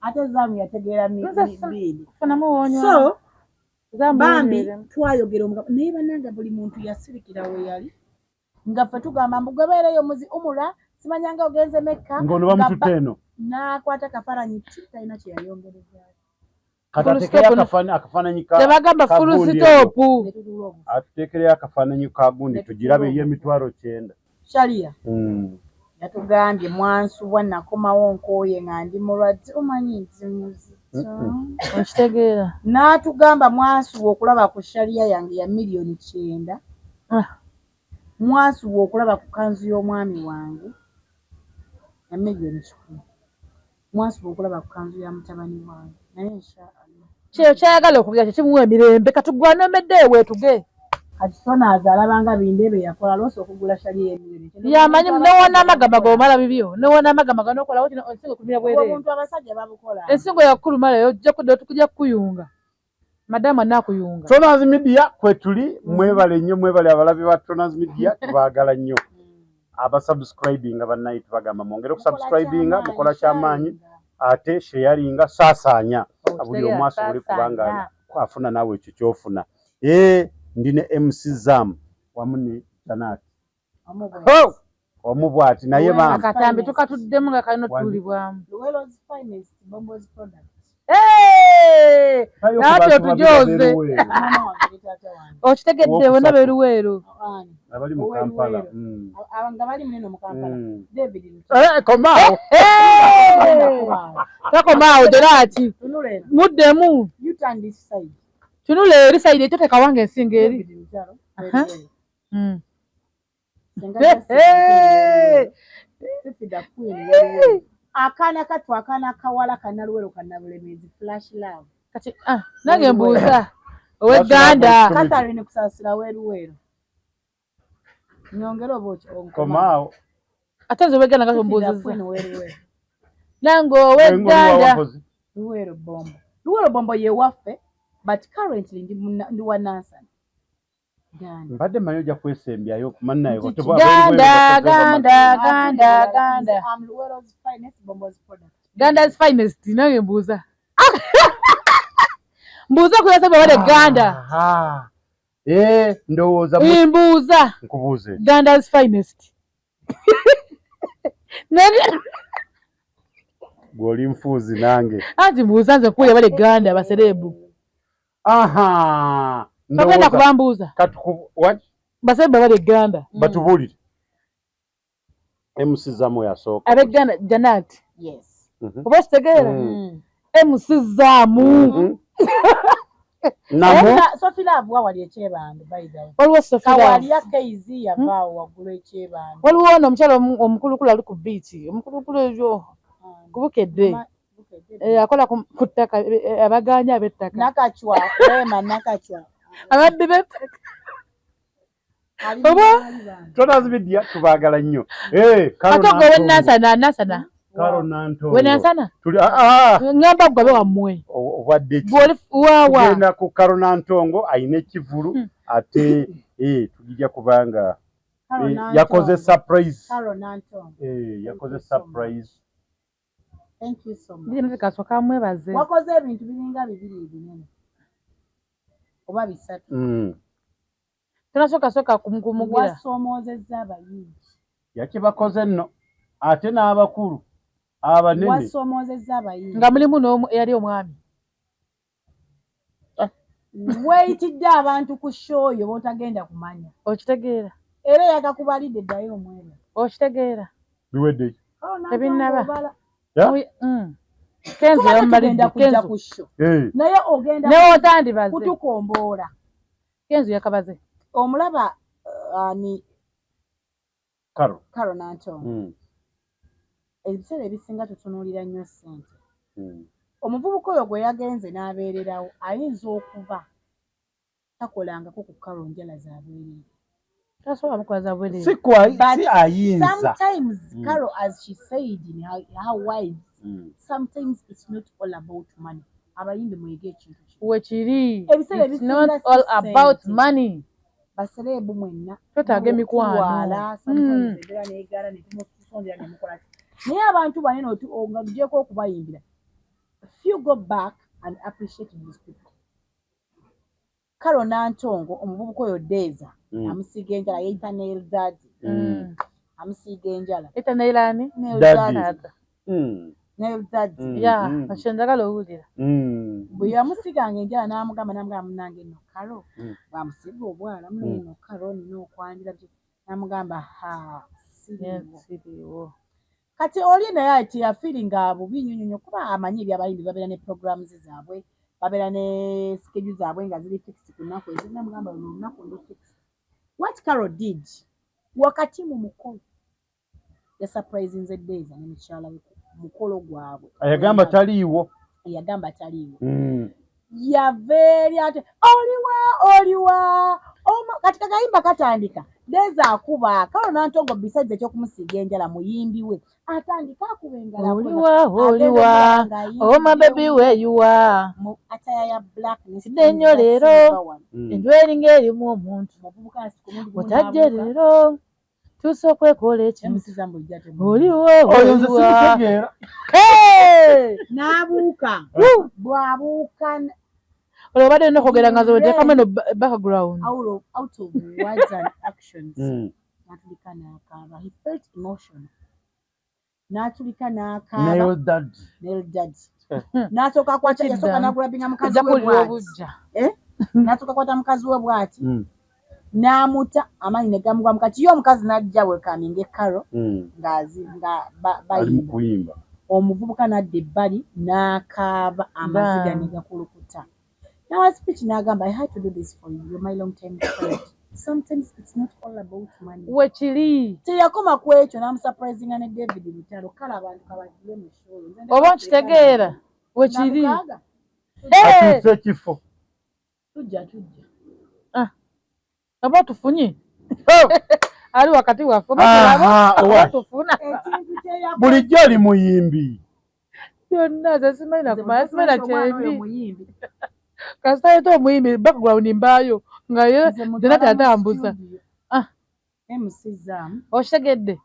ate zaamu yategeera biini
kufunamu woonywa
so bambi twayogera omugabo naye bannanga buli muntu yasirikira we yali nga ffe tugamba mbu gwe beereyo muzi umura simanyanga ogenze Mekka
ng'ono bamututte eno
n'akwata kafaananyi talina kye yayongerezaayo
tebagamba fulusitoopu
atuteekereyo akafaananyi ka gundi tugirabe y'emitwalo 9
Sharia yatugambye mwansubwa nakomawo nkooye nga ndi mulwadde omanyi nti muzito
okitegeera
n'atugamba mwansubwa okulaba ku Sharia yange ya miliyoni 9 mwansubwa okulaba ku kanzu y'omwami wange ya miliyoni 10 mwansubwa okulaba ku kanzu ya mutabani wange naye inshallah
kyeyo kyayagala okugira kyekimuwa emirembe katugwanomedde weetuge
kati Sonaza alabanga bindebe yakola lwose okugula Sharia y'emiliyoni
yamanyi newona amagama gomala bibyo newona amagama ganokolawo kino ensingo kumira bwerere
omuntu abasajja babukola
ensingo yakulumalayo ojja kudda tukujja kukuyunga madamu anakuyunga
Tonaz Media kwetuli mwebale nnyo mwebale abalabi ba Tonaz Media tubaagala nnyo abasubscribinga bannayi tubagamba mwongere okusubscribinga mukola kyamaanyi ate sharinga saasanya buli omu asobole kubanga kwafuna naawe ekyo kyofuna ndine MC Zam wamu ne Janat omubwati naye
akatambi tukatuddemu nga kalina otulibwamu
Luwero's finest Bombo's product
naate otujoze okitegedde wonna beruweero
abali mu Kampala
nga bali munene mu Kampala David
komao
takomaawo Janati muddemu tunula eri sayidi ekyo tekawanga ensinga eri
akaana kattu akaana kawala kannaluwero kannabulemezi flash love
kati nange mbuuza ow'egganda
Catherine kusaasira weeruweero nyongera oba
komao
ate nze ow'egganda nga mbuuzizza nange ow'egganda
Luweero Bombo ye waffe but currently ndi wa Nansana
mbadde manyi ojja kwesembyayo kumannaye
Ganda's finest nange mbuuza mbuuza kuyasa bawale Ganda
ndowooza
mbuuza
nkubuuze
Ganda's finest
gw'oli nfuuzi nange
anti mbuuza nze kuya bale Ganda abaserebu bagenda kubambuuza baserebu bale Ganda
batubuulire MC Zamu yasooka
ab'egganda Janat
yes
oba kitegeera MC Zamu
Sophie Love wali ekyebando bayidawo
waliwo Sophie Love
wali akeizi yavaawo waggulu ekyebando
waliwo ono omukyala omukulukulu ali ku biici omukulukulu ebyo kubukedde akola ku ttaka abaganya ab'ettaka
nakacwa ema nakacwa
ababbi b'ettaka
oba
Tonaz Media tubaagala nnyo
ate ogwo Nansana
Karo Nantongo
we Nansana
tuli
ngamba gwabe wammwe
obadde
bw'oli wawa
tugenda ku Karo Nantongo ayina ekivulu ate tugijja kubanga yakoze surprise yakoze surprise.
Thank you so much.
Ndine mfikaso kamwebaze
wakoze ebintu biringa bibiri ebinene oba bisatu
tunasoka kumugura
wasoomozezza abayingi
yakibakoze nno ate n'abakulu abanene
wasoomozezza abayingi
nga mulimu n'omu eyali omwami
weeyitidde abantu ku shooyo bootagenda kumanya
okitegeera
era yakakubalidde ddayo omwebe
okitegeera
biwedde
ebinnaba Kenzo yamalidde
kujja ku show naye ogenda
newotandibaze
kutukomboola.
Kenzo yakabaze
omulaba ani Karo Nanto ebiseera ebisinga tutunuulira nnyo ssente. Omuvubuka oyo gwe yagenze n'abeererawo ayinza okuba takolangako ku Karo njala z'abwereere.
tasobola mukola za bwereere.
Si ayinza.
Sometimes Karo, as she said in her words, sometimes it's not all about money. Abayimbi mwege ekintu
wekiri. It's not all about money.
Baserebu mwenna
twetaaga emikwano.
Sometimes ebera neegala ne tumusondera ne mukola. Naye abantu banene nga tugyeko okubayimbira. If you go back and appreciate these people. Karo Nantongo omuvubuka oyo Deza amusiga enjala yeyita Nail Daddy. Amusiga enjala.
Yeyita Nail ani?
Nail Daddy.
Ya, ashendagala owulira.
Bwe yamusiganga enjala n'amugamba munange nno Karo bwamusiga obwala muno Karo nina okwandira bye n'amugamba siriwo. Kati oli naye ati afiringa bubi nnyo kuba amanyi ebyabayimbi babeera ne programs zaabwe babeera ne schedule zaabwe nga ziri fixed ku nnaku ezo n'amugamba olunaku ndi fixed. What Karo did wakati mu mukolo ya surprise Deza ne mukyala we mukolo gwabwe
ayagamba taliiwo
yaveeri ate oliwa kati kagayimba katandika Deza akuba Karo Nantongo besides ekyokumusiga enjala muyimbi we atandika akuba engala
oliwa oh my baby where you are
ataya ya black
nnyo leero enjweringa erimu omuntu otajje leero tuuse okwekola ekintu oliwo
n'abuuka bw'abuuka
olwobadde olina okwogera nga zoteekamu eno background
out of words and actions n'atulika n'akaaba he felt emotional n'atulika n'akaaba Nail Daddy n'asooka akwata yasooka n'agulabinga mukazi we bw'ati n'asooka kwata mukazi we bw'ati n'amuta amaanyi ne gamugwamu kati yo omukazi n'ajja welcoming Karo nga bayimba omuvubuka n'adda ebbali n'akaaba amaziga ne gakulukuta. Now I speech n'agamba I had to do this for you. You're my long time friend. Sometimes it's not all about money.
Wekiri.
Teyakoma ku ekyo n'amusurprisinga ne David Lutalo kale abantu kabagire mu show.
Oba nkitegeera wekiri.
Atuuse ekifo.
Tujja.
Aba tufunye. Ali wakati waffe tufuna.
Bulijjo ali muyimbi.
Yonna ze simanyi kyembi. Kasita yeto omuyimbi background mbaayo nga ye Janati atambuza. Okitegedde?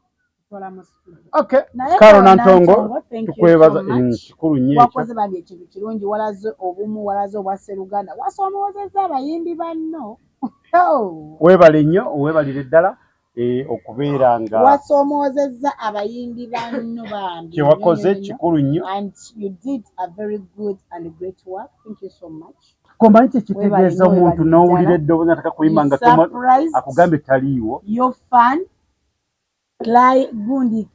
Okay. Karo Nantongo tukwebaza kikulu nnyo ekyo.
Wakoze bali ekintu kirungi walaze obumu walaze obwasseruganda wasoomozezza abayimbi banno.
Weebale nnyo weebalire ddala okubeera nga
wasoomozezza abayimbi banno bambi
kyewakoze kikulu nnyo
and you did a very good and great work. Thank you so much.
Komanyi kitegeeza omuntu n'owulira eddoboozi nataka kuyimba nga akugambe taliiwo
your fan gundi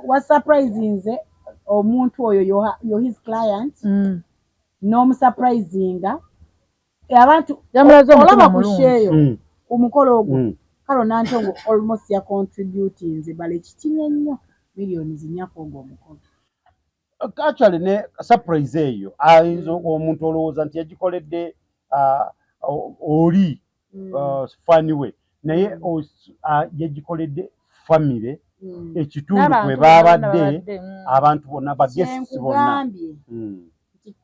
wasurprisinze omuntu oyo yo his client n'omusurprisinga abantu olaba ku sheeyo omukolo ogwo Karo Nantongo almost ya contributing bale kitinye nnyo millions nnyako ogwo omukolo.
Actually ne surprise eyo ayinza omuntu olowooza nti yagikoledde oli fani we naye yagikoledde famire ekitundu kwe babadde abantu bonna bagesi bonna
nti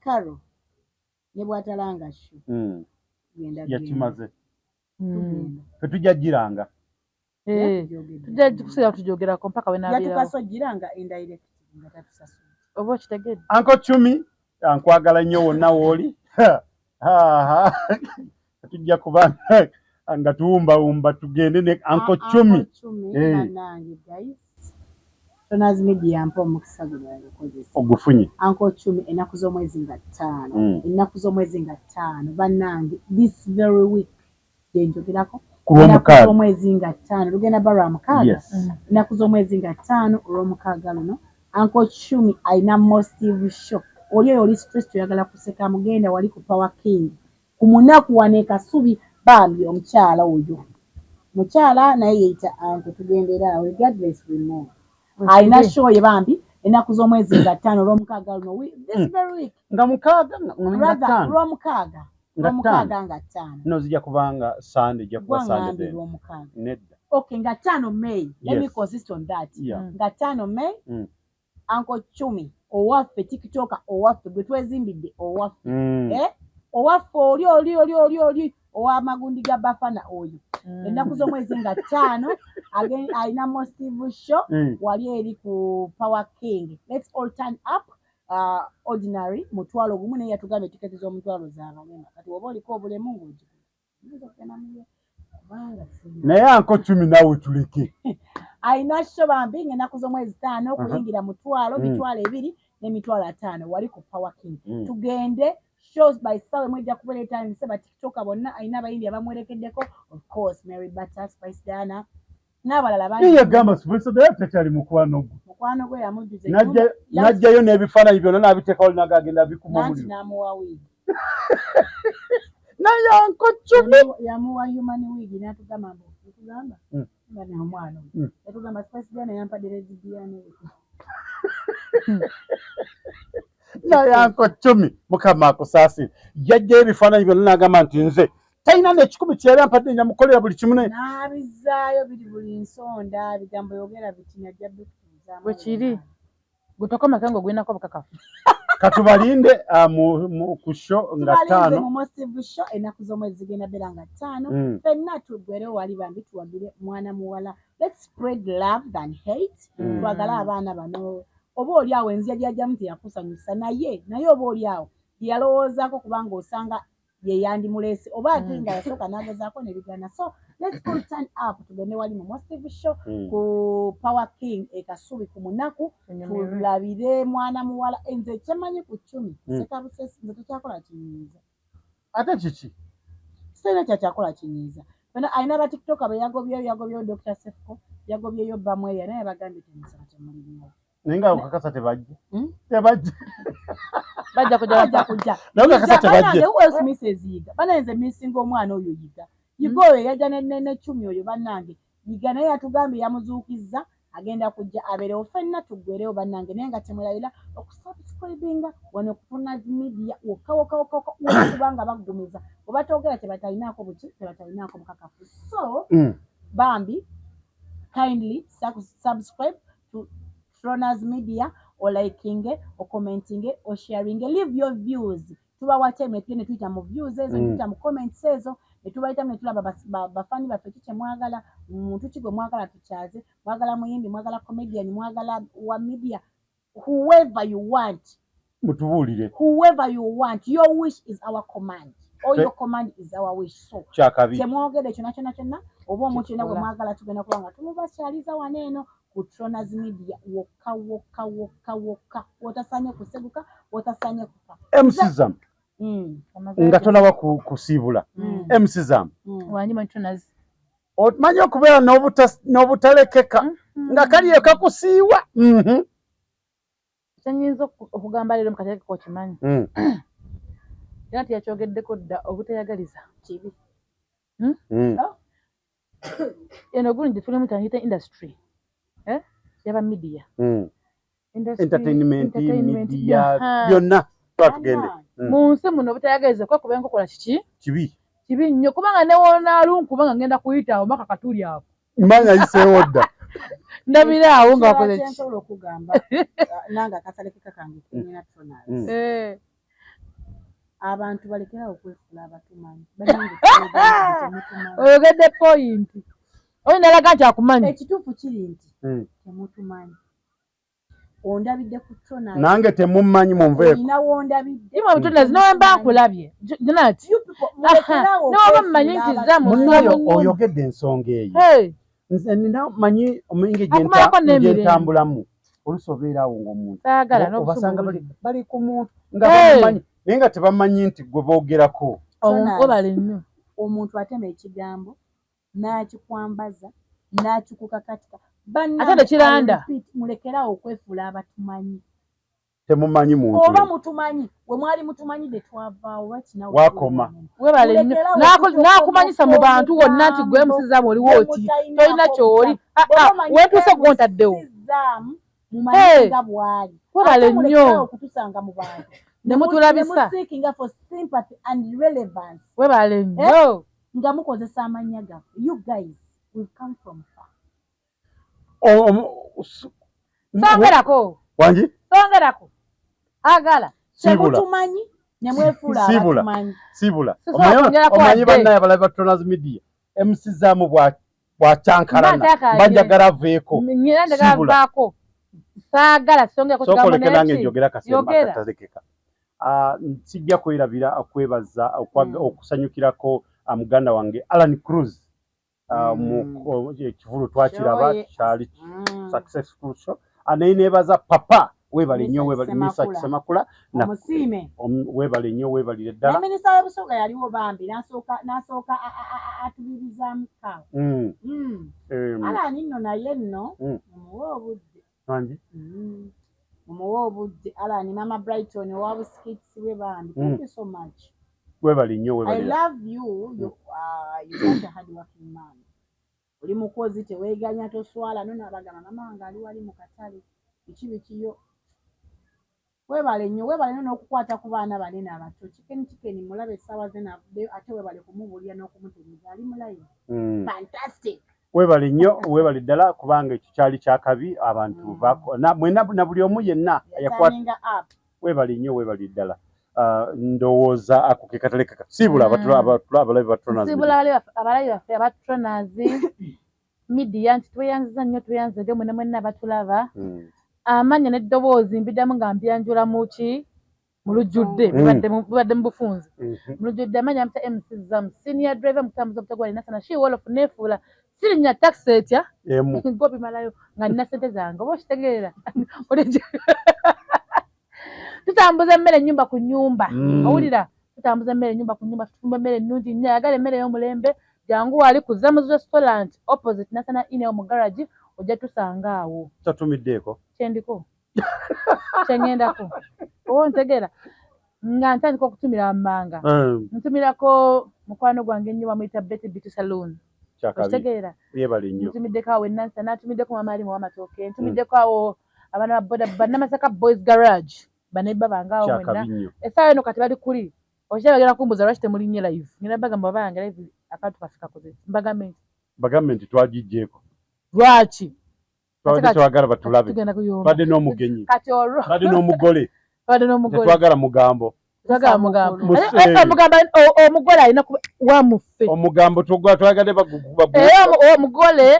Karo ne bwatalanga shu
yakimaze tetujagiranga
tujja tujogerako mpaka we nabeerawo
yatukasogiranga indirect nga tatusasula
oba okitegedde
Uncle Chumi nkwagala nnyo wonna wooli tujja kuba nga tuwumbawumba tugende ne Uncle Chumi
nange guys Tonaz Media mpa omukisa gwe yakozesa
ogufunye
Uncle Chumi ennaku z'omwezi nga 5 ennaku z'omwezi nga 5 bannange this very week gyenjogerako ennaku z'omwezi nga 5 lugenda balwa mukaaga ennaku z'omwezi nga 5 olw'omukaaga luno Uncle Chumi aina Motive Show. Oli oli stress tuyagala kuseka mugenda wali ku Power King. Ku munaku waneeka Subi bambi omukyala oyo. Mukyala naye yeyita Uncle tugendera regardless we know. Aina show ye bambi enaku z'omwezi nga 5 olw'omukaaga luno this very week.
Nga mukaaga
lw'omukaaga nga 5.
No zijja kubanga Sunday jja kuba Sunday
lw'omukaaga.
Nedda.
Okay, nga 5 May. Let me consist on that. Nga 5 May. Uncle Chumi owaffe TikToker owaffe gwe twezimbidde owaffe owaffe oli ow'amagundi ga Bafana oyo ennaku z'omwezi nga 5 alina Motive Show wali eri ku Power King. Let's all turn up. Ordinary mutwalo gumu naye yatugambye tiketi z'omutwalo z'abalema kati oba oliko obulemu ng'ogikula naye
Uncle Chumi naawe tuleke
aina show bambi ng'ennaku z'omwezi 5 okuyingira mitwalo 2 n'emitwalo 5 wali ku Power King. Tugende shows by Sawe mwejja kubeera time seba TikToker bonna aina abayindi abamwerekeddeko of course Mary Butter, Spice Dana n'abalala bangi.
Yagamba Spice Dana takyali mukwano
gwe yamujjuze
najjayo n'ebifaananyi byonna n'abiteekawo n'agagenda bikumamuliro
nanti n'amuwa wig
naye Uncle Chumi
yamuwa human wig n'atugamba nga n'omwana yatugamba Spice Dana yampadde lesbian
naye Uncle Chumi mukama akusaasire yajjayo ebifaananyi byonna n'agamba nti nze talina n'ekikumi kye yali ampadde nyamukolera buli kimu
n'abizzaayo biri buli nsonda bigambo yogera biti najja bikutuuza
bwe kiri gutoko makango gwinako bukakafu
katubalinde ku show nga 5
mu Motive Show ennaku z'omwezi zigenda beera nga 5 ffenna tuggwere wali bambi tuwagire mwana muwala. Let's spread love than hate. Twagale abaana bano oba oli awo enzija gyajjamu teyakusanyusa naye oba oli awo yalowoozaako kubanga osanga ye yandimuleese oba ate nga yasooka n'agezaako ne bigana. So let's all turn up tugende wali mu Motive Show ku Power King Kasubi ku munaku tulabire mwana muwala. Nze kyemanyi ku Chumi sekabusesi nze tekyakola kinyiiza
ate kiki
sirina kyakyakola kinyiiza. Bano alina ba TikToker be yagobyeyo Dr. Sefko yagobyeyo Bamweya naye bagambye temusaba temulinyawo
naye nga kakasa tebajja
bajja kujja
naye kakasa tebajja
Will Smith eziyiga banenze missinga omwana oyo yiga oyo yajja ne Chumi oyo bannange yiga naye yatugambye yamuzuukizza agenda kujja abeerewo ffenna tuggwerewo bannange naye nga temwerabira okusubscribinga wano ku Tunazi Media wokka kubanga baggumiza oba toogera tebatalinaako buki tebatalinaako bukakafu. So bambi kindly subscribe to Tunazi Media or liking or commenting or sharing. Leave your views. Tubawa time ne tuyita mu views ezo tuyita mu comments ezo ne tubayita ne tulaba bafani baffe kike mwagala muntu kigwe mwagala tukyaze mwagala muyimbi mwagala comedian mwagala wa media whoever you want
mutubuulire
whoever you want. Your wish is our command or your command is our wish. So temwogede kyonna oba omuntu yenna bwe mwagala tugenda kubanga tumubakyaliza waneeno ku Tunazi Media wokka wotasanye kuseguka wotasanye kufa
MCZAM nga tonaba kusiibula MCZAM
wanyuma Tunazi
omanyi okubeera n'obutalekeka nga kaliyo kakusiiwa
kyenyinza okugamba leero mukateeke kokimanyi era nti yakyogeddeko dda obutayagaliza kibi eno gundi tulimu tangita industry yaba media
entertainment media byonna twatugende
mu nsi muno obutayagaliza kwa kubenga kola kibi nnyo kubanga newonaalungu kubanga ngenda kuyitaawo maka katuli ako
manya yiseewo dda
ndabira awo nga wakoze
nsobola okugamba nanga akatalekeka kange kenina Tunazi abantu balekerawo okwefula abatumanyi
oyogedde point oyo nalaga nti akumanyi
ekituufu kiri nti temutumanyi ondabidde ku Tunazi
nange temumanyi munveeko
olina wondabidde
ima Tunazi nawe mba nkulabye jonati nawe mmanyi nti
munayo oyogedde ensonga eyo nze nina manyi omwenge gyentambulamu oluusi obeeraawo ng'omuntu obasanga bali ku muntu nga bamanyi naye nga tebamanyi nti gwe boogerako
obale nnyo
omuntu atema ekigambo n'akikwambaza n'akyukuka katika
ate kiranda
mulekerawo okwefuula abatumanyi
temumanyi muntu
oba mutumanyi we mwali mutumanyidde twavaawo
wakoma
webale nnyo n'akumanyisa mu bantu wonna nti gwe musizaamu oliwo oti tolina kyoli weetuuse gwontaddewo
mumanyiga bwali
webale nnyo
okutusanga mu bantu
ne mutulabisa webale nnyo
nga mukozesa amannya gaffe you guys will come from far
songerako
wangi
songerako agala
temutumanyi ne mwefuula abatumanyi
sibula omanyi bannaye abalabi ba Toners Media emusizaamu bwakyankalana banjagala aveeko
sibula saagala songerako
sokoleke nange njogera katalekeka sijja kwerabira okwebaza okusanyukirako muganda wange Alan Cruz mu ekivulu twakiraba kyali successful show naye neebaza papa webale nnyo webale Misa Kisemakula webale nnyo webalire ddala
minisita w'ebusooka yaliwo bambi n'asooka atubirizaamu kawo Alani nno naye nno mumuwe obudde mumuwe obudde Alani mama Brighton owa busikitsi bwe bambi thank you so much
webale nnyo
I love you you're such a hard working man oli mukozi teweeganya toswala nona abagamba mama nga ali wali mu katale bikiyo webale nnyo webale n'okukwata ku baana banene abato chicken mulabe essaawa ze ate webale kumubulya n'okumutegeeza ali mulayo fantastic
webale nnyo webale ddala kubanga ekyo kyali kyakabi abantu na buli omu yenna webale nnyo webale ddala ndowooza ako ke katalekeka sibula abalabi ba Toners
abalabi baffe aba Toners Media nti tweyanziza nnyo tweyanzege mwena mwenna abatulaba amanya n'eddoboozi mbiddamu nga mbyanjula muki mu lujjudde bubadde mu bufunze mu lujjudde amanya amuta MC Zam senior driver mutambuza obutagwa alina sana she wolof nefuula sirinya taxi etya ngobimalayo nga nina ssente zange oba okitegeera tutambuza emmere ennyumba ku nnyumba owulira tutambuza emmere ennyumba ku nnyumba tutumba emmere ennungi nnyo ayagala emmere y'omulembe jangu wali ku Zam's restaurant opposite National Inn mu garage ojja tusanga awo
tatumiddeeko
kyendiko kyengendako owo ntegeera nga ntandika okutumira amanga ntumirako mukwano gwange ennyo bamuyita Betty Beauty Saloon okitegeera ntumiddeko awo enansa natumiddeko mama ali muwamatooke ntumiddeko awo abaana baboda bannamasaka boys garage banebba bangawo mwenna essaawa eno kati bali kuli okitya bagenda kumbuza lwaki temulinnye live ngenda bagamba babange live akantu kafika koze
bagambe nti twagijjeeko
lwaki
twagala batulabe badde n'omugenyi badde n'omugole tetwagala mugambo
omugole alina kuba wamuffe
omugambo twagadde
omugole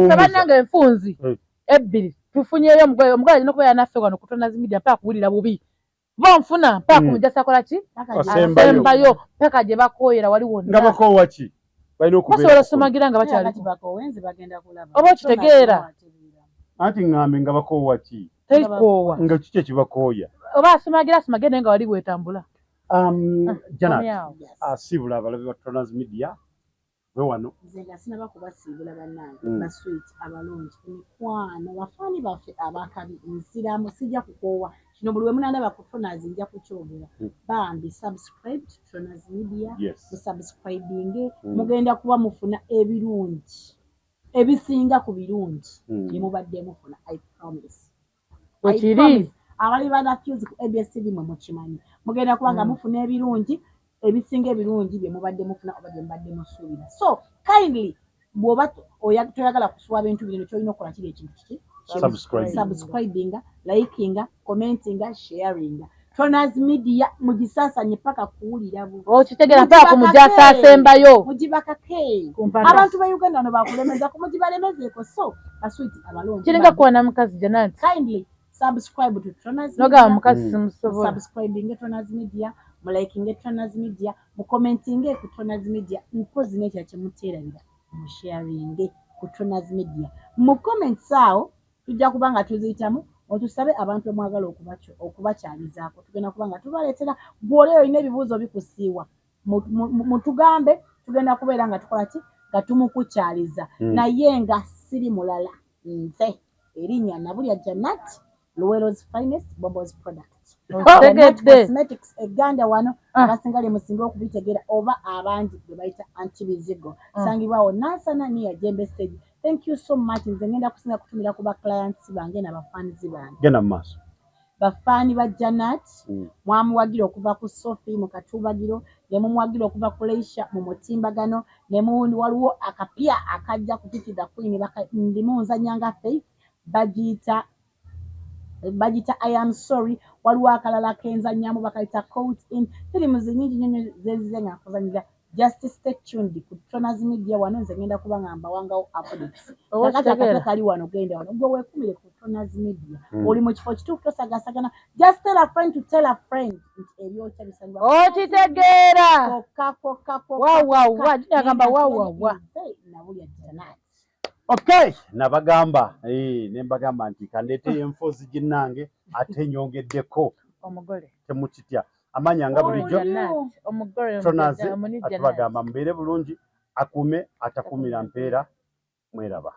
tabananga enfunzi ebbiri tufunyeyo omugole alina okubeera naffe wano ku Toners Media mpaka kuwulira bubi bonfuna mpaka kumujasa kola ki asembayo mpaka gye bakooyera wali wonna
nga bakoowa ki
basobola osomagira nga bakyali oba okitegeera
anti ŋŋambe nga bakoowa ki
terikoowa
nga kiki ekibakooya
oba asomagira naye nga wali bwetambula
Janet asibula abalabi ba Toners Media we wano
nze nga sinaba kubasiibula bannange basweet abalungi emikwano bafaani baffe abakabi nsiramu sijja kukoowa kino buli we munandaba ku Toners nja kukyogera bambi subscribe to Toners Media musubscribinge mugenda kuba mufuna ebirungi ebisinga ku birungi bye mubadde mufuna I promise abali banakyuzi ku ABS TV mwe mukimanyi mugenda kuba nga mufuna ebirungi ebisinga ebirungi bye mubadde mufuna oba bye mubadde musuubira so kindly bw'oba toyagala kuswa bintu bino kyolina okukola kiri ekintu kiki subscribinga likinga commentinga sharinga Toners Media mugisaasanye paka kuwulira
okitegeera mpaka kumujasa asembayo
mugibakake abantu ba Uganda no bakulemeza kumugibalemezeeko so basweet abalonzi
kiringa kuwana mukazi Janet
kindly subscribe to Toners
Media mukazi simusobola
subscribing Toners Media mulikinge Toners Media mukomentinge ku Toners Media mpozi nekya kyemuteerabira musharinge ku Toners Media mu comments awo tujja kubanga tuziyitamu otusabe abantu mwagala okubakyalizaako tugenda kubanga tubaleetera bw'oleo olina ebibuuzo bikusiiwa mutugambe tugenda kubeera nga tukola ki nga tumukukyaliza naye nga siri mulala nze erinnya Nabulya Janet Luwero's finest Bobo's product. Cosmetics eganda wano abasinga musinga okubitegeera oba abangi bwe bayita antibizigo sangibwawo Nansana niya Jembe stage. Thank you so much. Nze ngenda kusinga kutumira ku ba clients bange n'abafaanizi bange.
Genda maaso.
Bafaani ba Janet mwamuwagira okuva ku Sophie mu Katubagiro ne mumuwagira okuva ku Leisha mu Mutimbagano ne muwundi waliwo akapya akajja ku Titi the Queen ndimunzanyanga Faith bagita I am sorry waliwo akalala kenzanyamu bakayita Coat in firimu zinyingi nnyo zezizenga kuzanyira just stay tuned ku Tronas Media wano nze ngenda kuba ngamba wangawo updates kakata kali wano genda wano gwe wekumire ku Tronas Media oli mu kifo kituufu tosagasagana just tell a friend to tell a friend ebyo kyabisanywa
okitegeera
koka
wow agamba wow
Nabulya Janet.
Okay, nabagamba nembagamba nti kandeete enfo ziginnange ate nyongeddeko
omugole
temukitya amanya nga bulijjo
omugole
Tronas atubagamba mubeere bulungi akume atakumira mpeera mweraba.